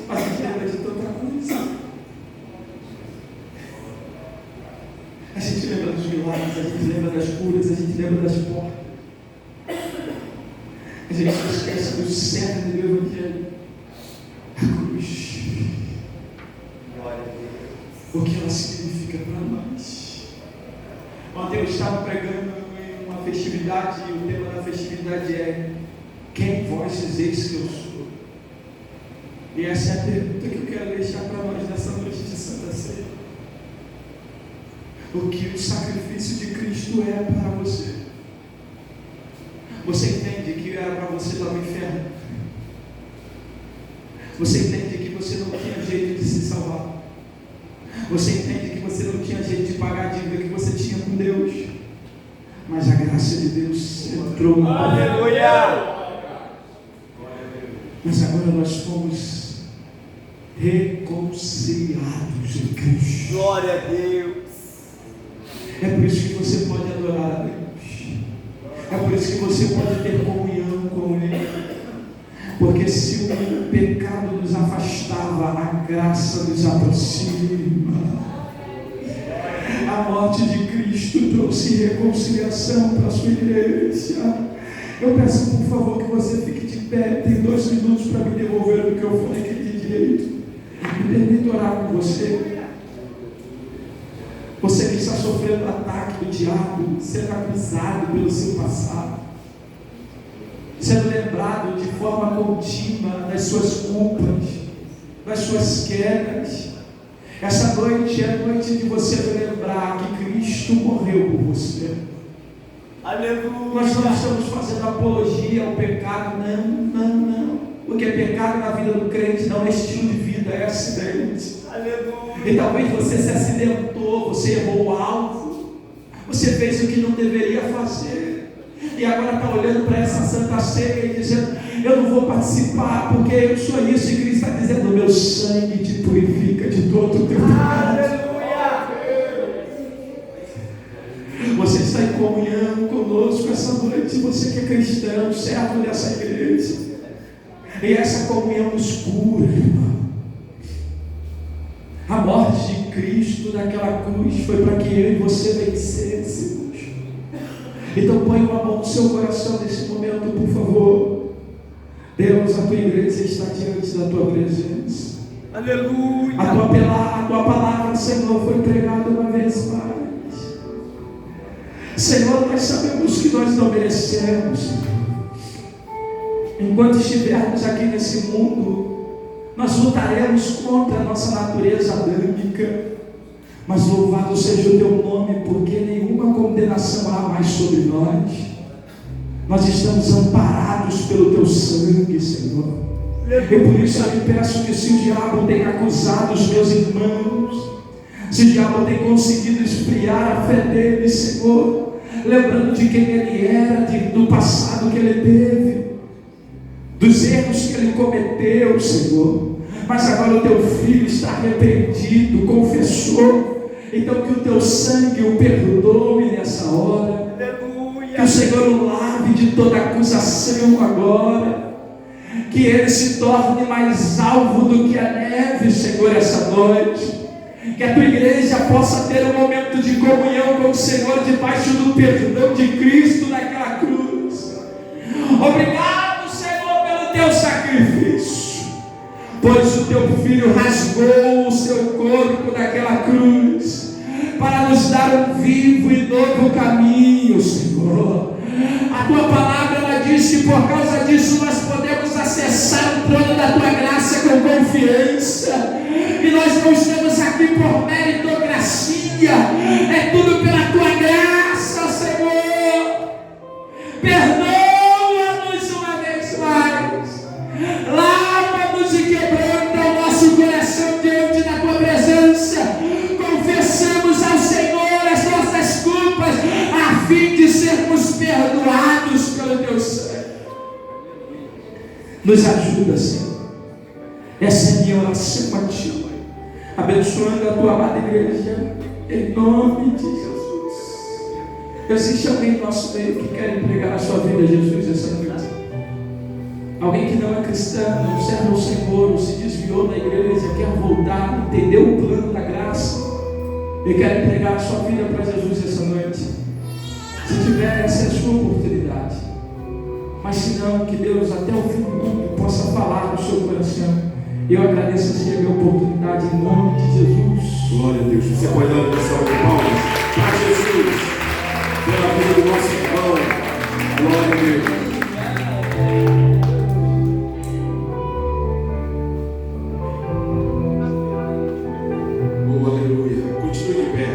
Mas a gente lembra de tanta coisa. A gente lembra dos milagres, a gente lembra das curas, a gente lembra das portas. A gente não esquece do cerne do Evangelho. A cruz. O que ela significa para nós. Ontem eu estava pregando em uma festividade e o tema da festividade é: quem vós dizeis que eu sou? E essa é a pergunta que eu quero deixar para nós nessa noite de Santa Ceia. O que o sacrifício de Cristo é para você? Você entende que era para você estar no inferno? Você entende que você não tinha jeito de se salvar? Você entende que você não tinha jeito de pagar a dívida que você tinha com Deus? Mas a graça de Deus entrou no Aleluia! Mas agora nós fomos reconciliados em Cristo. Glória a Deus! É por isso que você pode adorar a Deus. É por isso que você pode ter comunhão com Ele. Porque se o pecado nos afastava, a graça nos aproxima. A morte de Cristo trouxe reconciliação para a sua igreja. Eu peço, por favor, que você fique de pé. Tem 2 minutos para me devolver o microfone aqui de direito. Me permita orar com você. Você que está sofrendo ataque do diabo, sendo acusado pelo seu passado, sendo lembrado de forma contínua das suas culpas, das suas quedas. Essa noite é a noite de você lembrar que Cristo morreu por você. Aleluia! Nós não estamos fazendo apologia ao pecado, não. O que é pecado na vida do crente não é estilo de vida, é acidente. Aleluia! E talvez você se acidentou, você errou o alvo, você fez o que não deveria fazer, e agora está olhando para essa Santa Ceia e dizendo: eu não vou participar porque eu sou isso. E Cristo está dizendo: meu sangue te purifica de todo o teu pecado. Aleluia! Você está em comunhão conosco essa noite, você que é cristão, servo dessa igreja, e essa comunhão nos cura, irmão. A morte de Cristo naquela cruz foi para que eu e você vencêssemos. Então põe uma mão no seu coração nesse momento, por favor. Deus, a tua igreja está diante da tua presença. Aleluia! A tua palavra, Senhor, foi pregada uma vez mais. Senhor, nós sabemos que nós não merecemos. Enquanto estivermos aqui nesse mundo, nós lutaremos contra a nossa natureza adâmica, mas louvado seja o teu nome, porque nenhuma condenação há mais sobre nós. Nós estamos amparados pelo teu sangue, Senhor. E por isso eu lhe peço que, se o diabo tem acusado os meus irmãos, se o diabo tem conseguido esfriar a fé deles, Senhor, lembrando de quem ele era, do passado que ele teve, dos erros que ele cometeu, Senhor, mas agora o teu filho está arrependido, confessou, então que o teu sangue o perdoe nessa hora. Aleluia. Que o Senhor o lave de toda acusação agora, que ele se torne mais alvo do que a neve, Senhor, essa noite. Que a tua igreja possa ter um momento de comunhão com o Senhor debaixo do perdão de Cristo naquela cruz. Obrigado, Senhor, pelo teu sacrifício, pois o teu filho rasgou o seu corpo naquela cruz para nos dar um vivo e novo caminho, Senhor. A tua palavra, ela diz que por causa disso nós podemos acessar o trono da tua graça com confiança. E nós não estamos aqui por meritocracia, é tudo pela tua graça, Senhor. Perdoa-nos uma vez mais, lava-nos e quebranta o nosso coração diante da tua presença. Confessamos ao Senhor as nossas culpas, a fim de sermos perdoados pelo teu sangue. Nos ajuda, Senhor. Essa é a minha oração a ti, abençoando a tua amada igreja, em nome de Jesus. Existe alguém no nosso meio que quer entregar a sua vida a Jesus essa noite? Alguém que não é cristão, não serve ao Senhor, ou se desviou da igreja, quer voltar, entendeu o plano da graça e quer entregar a sua vida para Jesus essa noite. Se tiver, essa é a sua oportunidade. Mas se não, que Deus até o fim do mundo possa falar no seu coração. Eu agradeço a minha oportunidade em nome de Jesus. Glória a Deus. Você pode dar uma salva de palmas para Jesus, pela vida do nosso irmão. Glória a Deus. Oh, aleluia. Continue de pé.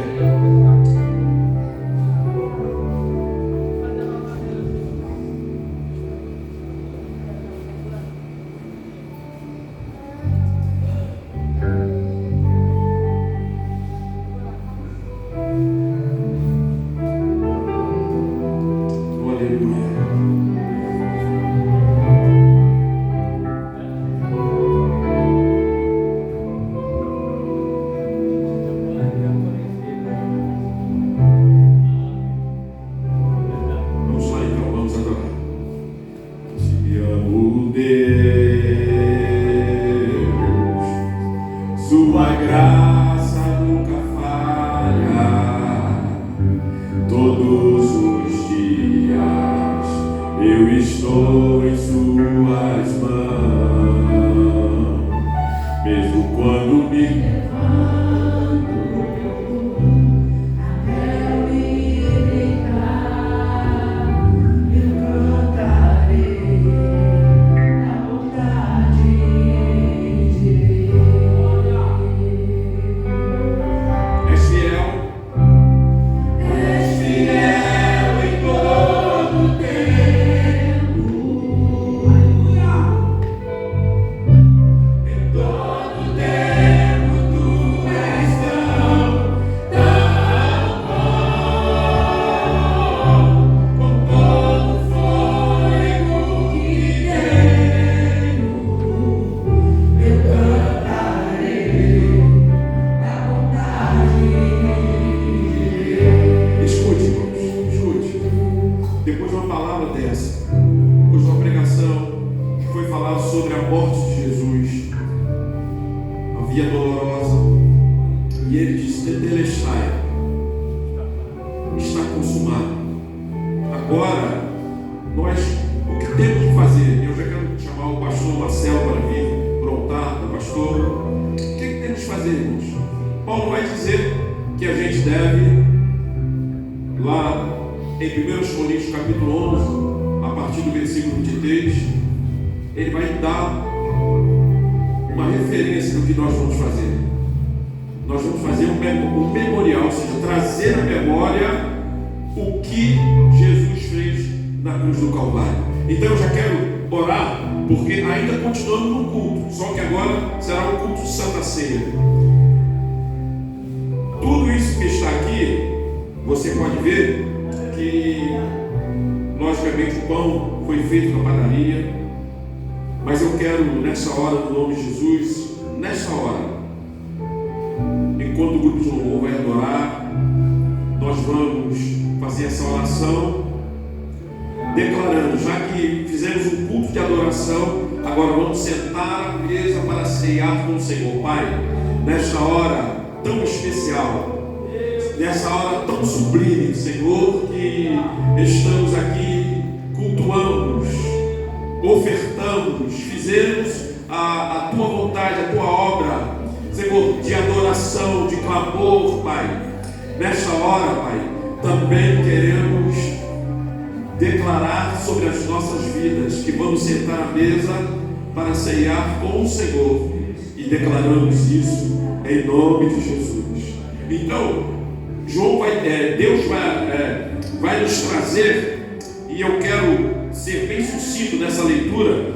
Vai nos trazer, e eu quero ser bem sucinto nessa leitura,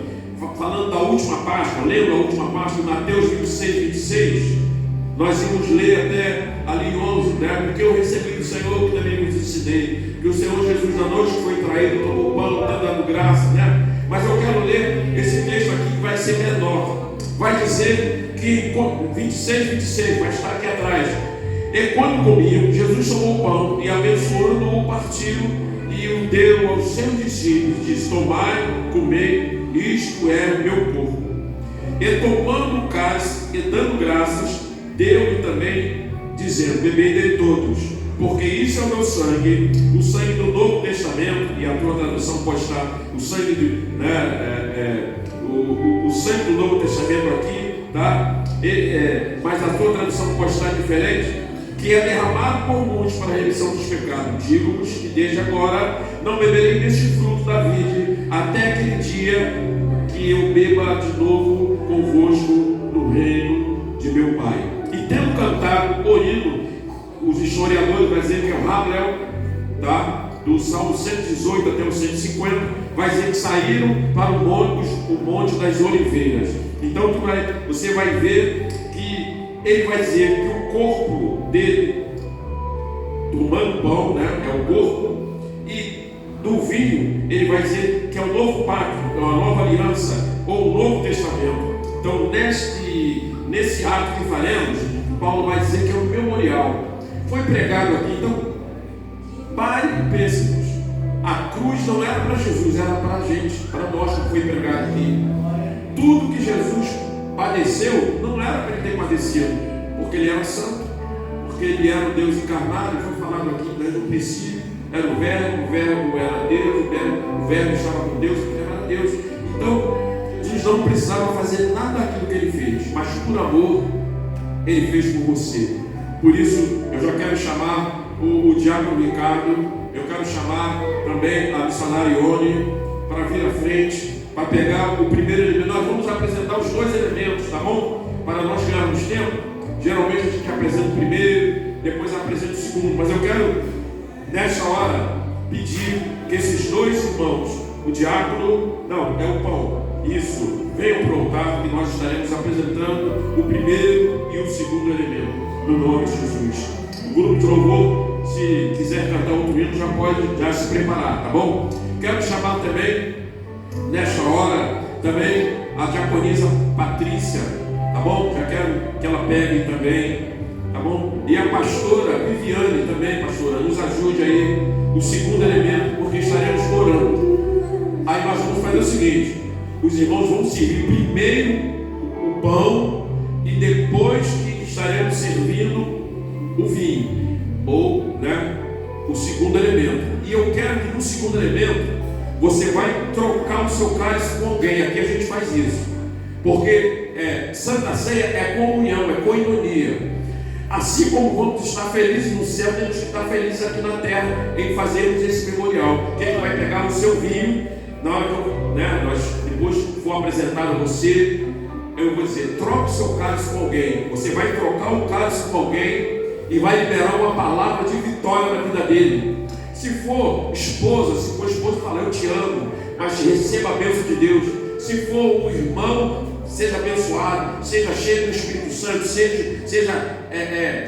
falando da última página, lendo a última página de Mateus 26, 26, nós íamos ler até ali 11, né? Porque eu recebi do Senhor que também vos ensinei, que o Senhor Jesus na noite que foi traído, tomou o pão, dando graça, né? Mas eu quero ler esse texto aqui que vai ser menor, vai dizer que 26, 26, vai estar aqui atrás. E quando comiam, Jesus tomou o pão e abençoando-o, partiu e o deu aos seus discípulos, disse: tomai, comei, isto é o meu corpo. E tomando o cálice e dando graças, deu-lhe também, dizendo: bebei dele todos, porque isso é o meu sangue, o sangue do Novo Testamento. E a tua tradução pode estar o sangue o sangue do Novo Testamento aqui, tá? Mas a tua tradução pode estar diferente, que é derramado por muitos para a remissão dos pecados. Digo-vos que desde agora não beberei deste fruto da vide, até aquele dia que eu beba de novo convosco no reino de meu Pai. E tendo cantado o hino, os historiadores vão dizer que é o Rablel, tá? Do Salmo 118 até o 150, vai dizer que saíram para o Monte das Oliveiras. Então você vai ver que ele vai dizer que o corpo dele, tomando pão, né, é o corpo, e do vinho, ele vai dizer que é o novo pacto, é uma nova aliança, ou o Novo Testamento. Então, nesse ato que faremos, Paulo vai dizer que é um memorial. Foi pregado aqui, então, pare e pense. A cruz não era para Jesus, era para a gente, para nós que foi pregado aqui. Tudo que Jesus padeceu, não era para ele ter padecido, porque ele era santo, porque ele era o Deus encarnado. Foi falado aqui desde o princípio, era o verbo era Deus, o verbo estava com Deus, porque era Deus. Então, Jesus não precisava fazer nada daquilo que ele fez, mas por amor, ele fez por você. Por isso, eu já quero chamar o diácono Ricardo, eu quero chamar também a missionária Ione para vir à frente, para pegar o primeiro elemento. Nós vamos apresentar os dois elementos, tá bom? Para nós ganharmos tempo. Geralmente a gente apresenta o primeiro, depois apresenta o segundo, mas eu quero, nessa hora, pedir que esses dois irmãos, o diácono, não, é o pão, isso, venham para o altar, que nós estaremos apresentando o primeiro e o segundo elemento, no nome de Jesus. O grupo de louvor, se quiser cantar outro hino, já pode se preparar, tá bom? Quero chamar também, nesta hora, também a diaconisa Patrícia, tá bom? Já quero que ela pegue também, tá bom? E a pastora Viviane também, pastora, nos ajude aí, o segundo elemento, porque estaremos orando. Aí nós vamos fazer o seguinte: os irmãos vão servir primeiro o pão e depois que estaremos servindo o vinho, ou, né, o segundo elemento. E eu quero que no segundo elemento você vai trocar o seu cálice com alguém. Aqui a gente faz isso, porque Santa Ceia é comunhão, é coinonia. Assim como vamos estar felizes no céu, temos que estar felizes aqui na terra em fazermos esse memorial. Quem vai pegar o seu vinho, na hora que nós depois for apresentado a você, eu vou dizer: troque o seu cálice com alguém. Você vai trocar o cálice com alguém e vai liberar uma palavra de vitória na vida dele. Se for esposa, fala: eu te amo, mas receba a bênção de Deus. Se for um irmão, seja abençoado, seja cheio do Espírito Santo, seja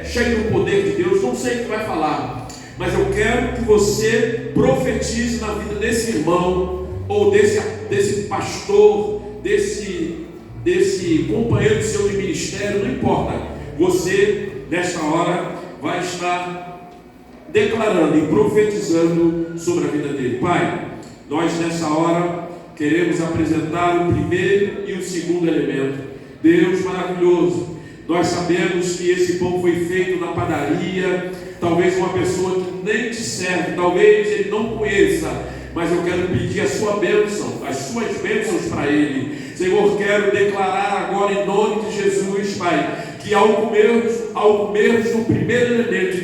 cheio do poder de Deus. Não sei o que vai falar, mas eu quero que você profetize na vida desse irmão, ou desse pastor, desse companheiro do seu ministério, não importa. Você, nesta hora, vai estar declarando e profetizando sobre a vida dele. Pai, nós nessa hora queremos apresentar o primeiro e o segundo elemento. Deus maravilhoso, nós sabemos que esse pão foi feito na padaria, talvez uma pessoa que nem te serve, talvez ele não conheça, mas eu quero pedir a sua bênção, as suas bênçãos para ele. Senhor, quero declarar agora em nome de Jesus, Pai, que ao comermos do primeiro elemento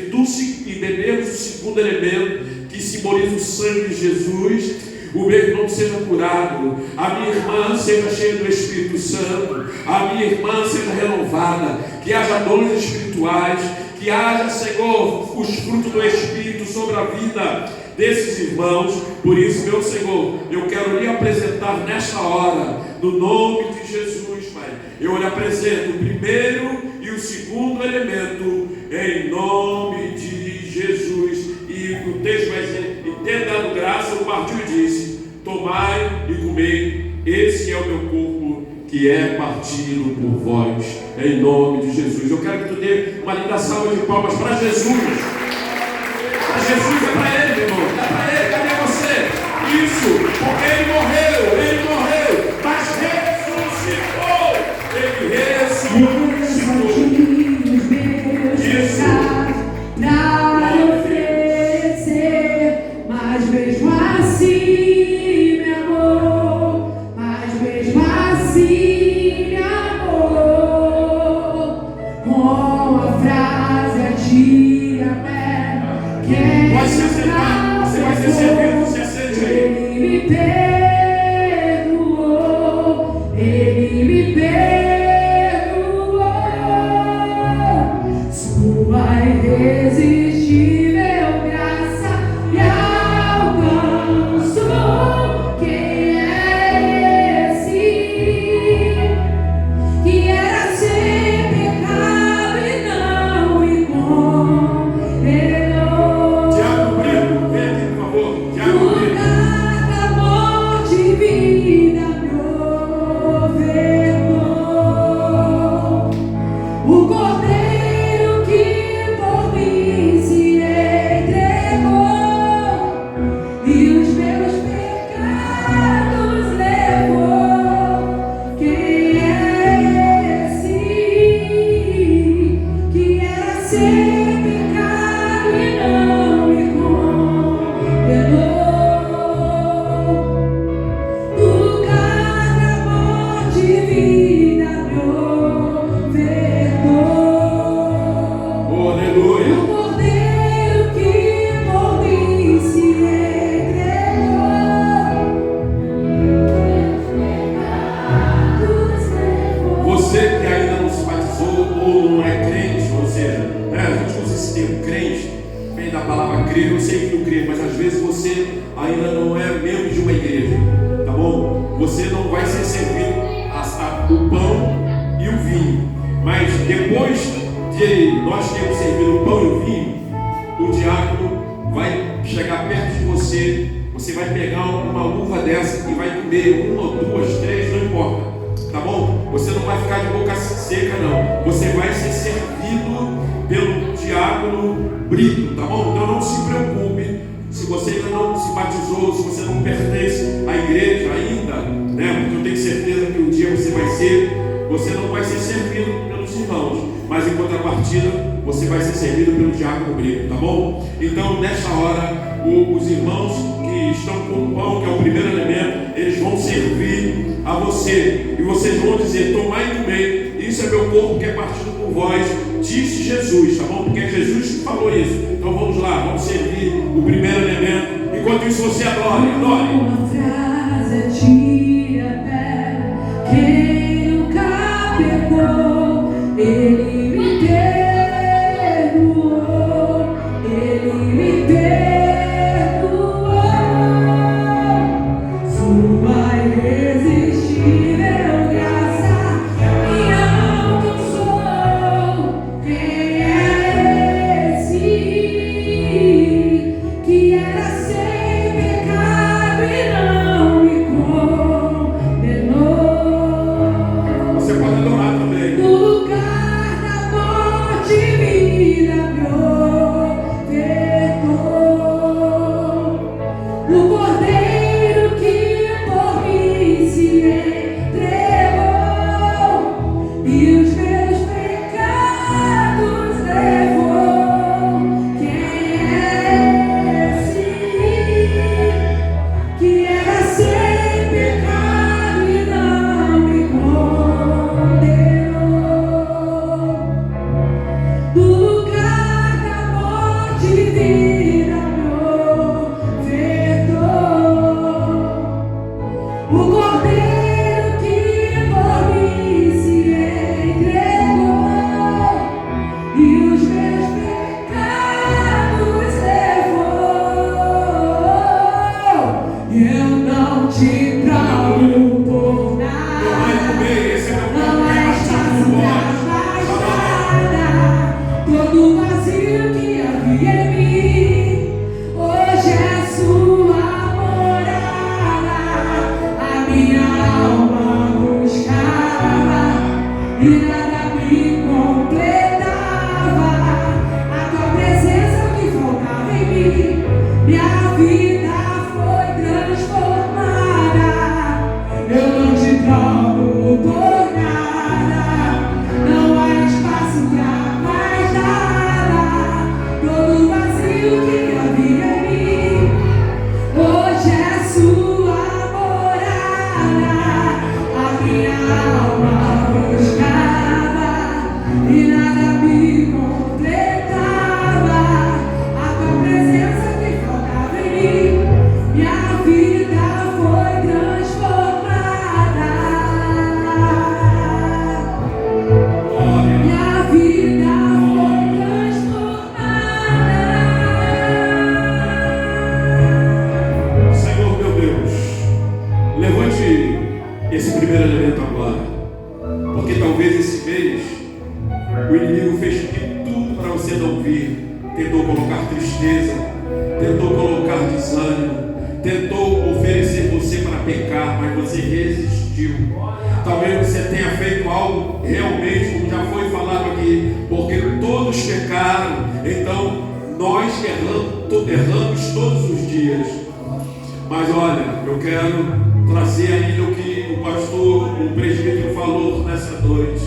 e bebermos do segundo elemento, que simboliza o sangue de Jesus, o meu irmão seja curado, a minha irmã seja cheia do Espírito Santo, a minha irmã seja renovada, que haja dons espirituais, que haja, Senhor, os frutos do Espírito sobre a vida desses irmãos. Por isso, meu Senhor, eu quero lhe apresentar nesta hora, no nome de Jesus, Pai, eu lhe apresento o primeiro e o segundo elemento, em nome de Jesus. E o texto vai dizer: e tendo dado graça, o partiu e disse: tomai e comei, esse é o meu corpo que é partido por vós, em nome de Jesus. Eu quero que tu dê uma linda salva de palmas para Jesus. Para Jesus, é para ele, meu irmão, é para ele. Cadê você? Isso, porque ele morreu, Que era sem pecado e não O inimigo fez de tudo para você não vir. Tentou colocar tristeza, tentou colocar desânimo, tentou oferecer você para pecar, mas você resistiu. Talvez você tenha feito algo realmente, como já foi falado aqui, porque todos pecaram. Então nós erramos todos os dias. Mas olha, eu quero trazer ainda o que o pastor, o presbítero falou nessa noite.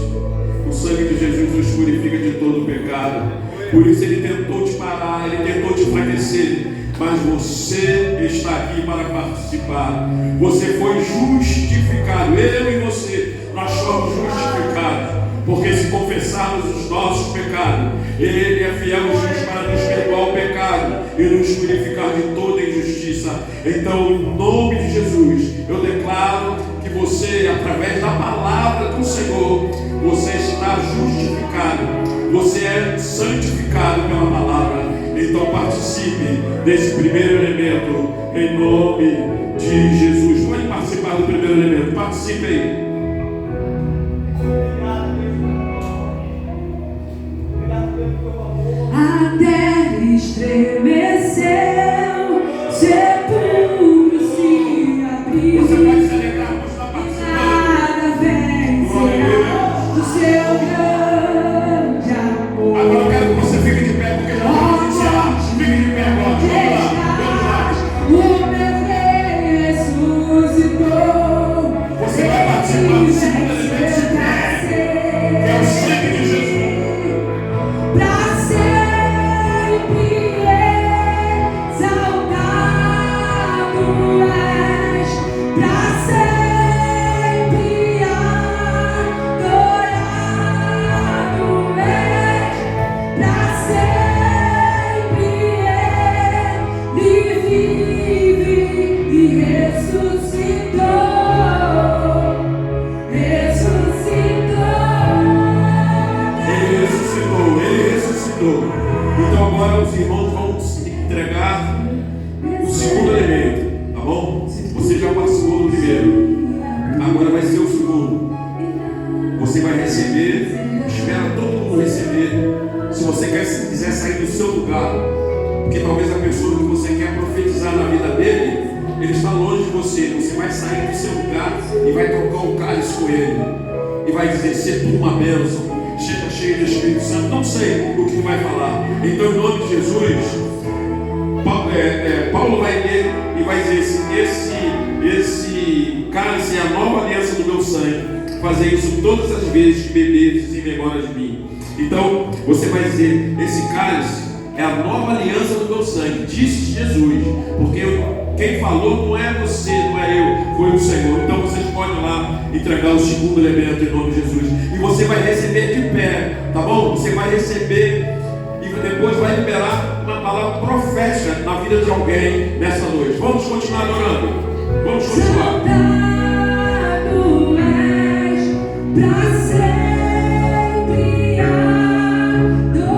O sangue de Jesus nos purifica de todo o pecado. Por isso ele tentou te parar, ele tentou te enfraquecer. Mas você está aqui para participar. Você foi justificado. Eu e você, nós somos justificados. Porque se confessarmos os nossos pecados, Ele é fiel e justo para nos perdoar o pecado e nos purificar de toda injustiça. Então, em nome de Jesus, eu declaro que você, através da palavra do Senhor, você está justificado. Você é santificado pela palavra. Então participe desse primeiro elemento em nome de Jesus. Pode participar do primeiro elemento. Participe aí. A terra estremeceu, sepulcro se abriu. Você pode se alegrar por estar participando. Nada vencerá do seu grande amor. Agora eu quero que você fique de pé, porque já vamos iniciar. Fique de pé agora. Vamos lá. O meu rei ressuscitou. Você vai participar do segundo elemento de pé, que é o sangue de Jesus. Pra sempre exaltado és, pra sempre adorado és, pra sempre Ele vive e ressuscitou. Ele ressuscitou. Então agora os irmãos vão se entregar o segundo elemento, tá bom? Você já participou do primeiro, agora vai ser o segundo. Você vai receber, espera todo mundo receber. Se você quiser sair do seu lugar, porque talvez a pessoa que você quer profetizar na vida dele, ele está longe de você. Você vai sair do seu lugar e vai trocar o cálice com ele. E vai dizer, ser tu uma bênção, seja cheio do Espírito Santo. Não sei o que vai falar. Então, em nome de Jesus, Paulo vai ler e vai dizer, esse cálice é a nova aliança do meu sangue. Fazer isso todas as vezes que beberes em memória de mim. Então, você vai dizer, esse cálice é a nova aliança do meu sangue, disse Jesus, porque quem falou não é você, não é eu, foi o Senhor. Então vocês podem ir lá entregar o segundo elemento em nome de Jesus, e você vai receber de pé, tá bom? Você vai receber e depois vai liberar uma palavra profética na vida de alguém nessa noite. Vamos continuar adorando, vamos continuar. Exaltado és, pra sempre adorado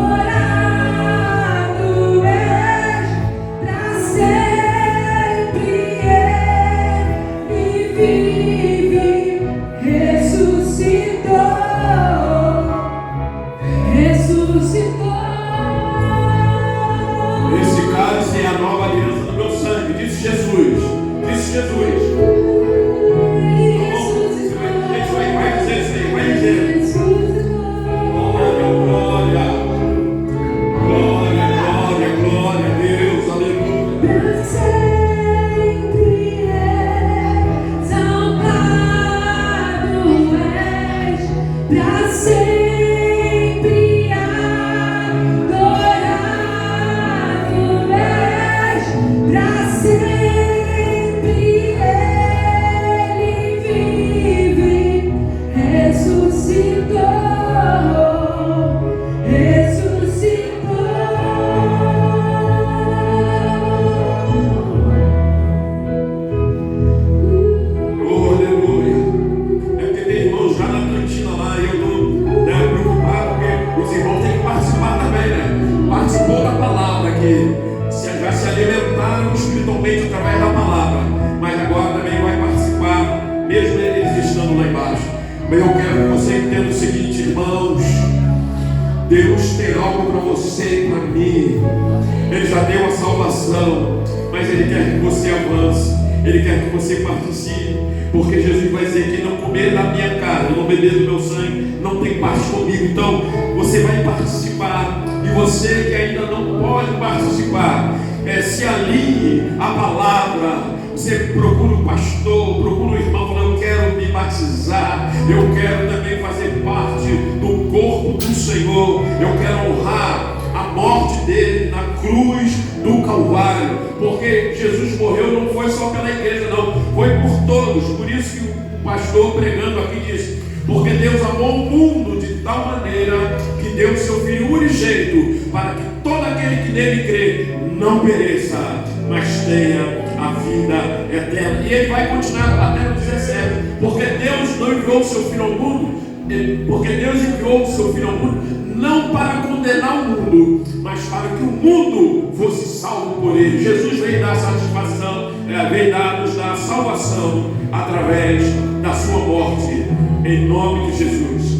és, pra sempre Ele vive, ressuscitou. Esse cálice é a nova aliança do meu sangue, disse Jesus. Disse Jesus. Vai dizer isso aí, vai dizer. Deus tem algo para você e para mim. Ele já deu a salvação, mas Ele quer que você avance, Ele quer que você participe, porque Jesus vai dizer que não comer da minha carne, não beber do meu sangue, não tem parte comigo. Então você vai participar, e você que ainda não pode participar, se alinhe à palavra. Você procura o pastor, procura o irmão, fala: eu quero me batizar, eu quero também fazer parte do corpo do Senhor, eu quero honrar a morte dele na cruz do Calvário, porque Jesus morreu não foi só pela igreja, não, foi por todos. Por isso que o pastor pregando aqui diz: porque Deus amou o mundo de tal maneira que deu o seu Filho unigênito, para que todo aquele que nele crê não pereça, mas tenha a vida eterna. E ele vai continuar até no 17, porque Deus não enviou o seu Filho ao mundo, porque Deus enviou o seu Filho ao mundo não para condenar o mundo, mas para que o mundo fosse salvo por ele. Jesus veio dar satisfação, veio nos dar salvação através da sua morte, em nome de Jesus.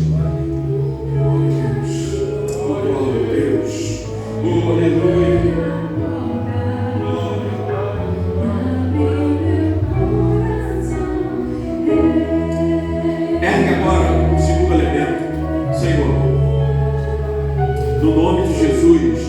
Oh, glória a Deus, oh, aleluia. Ergue agora o segundo elemento. Senhor, no nome de Jesus,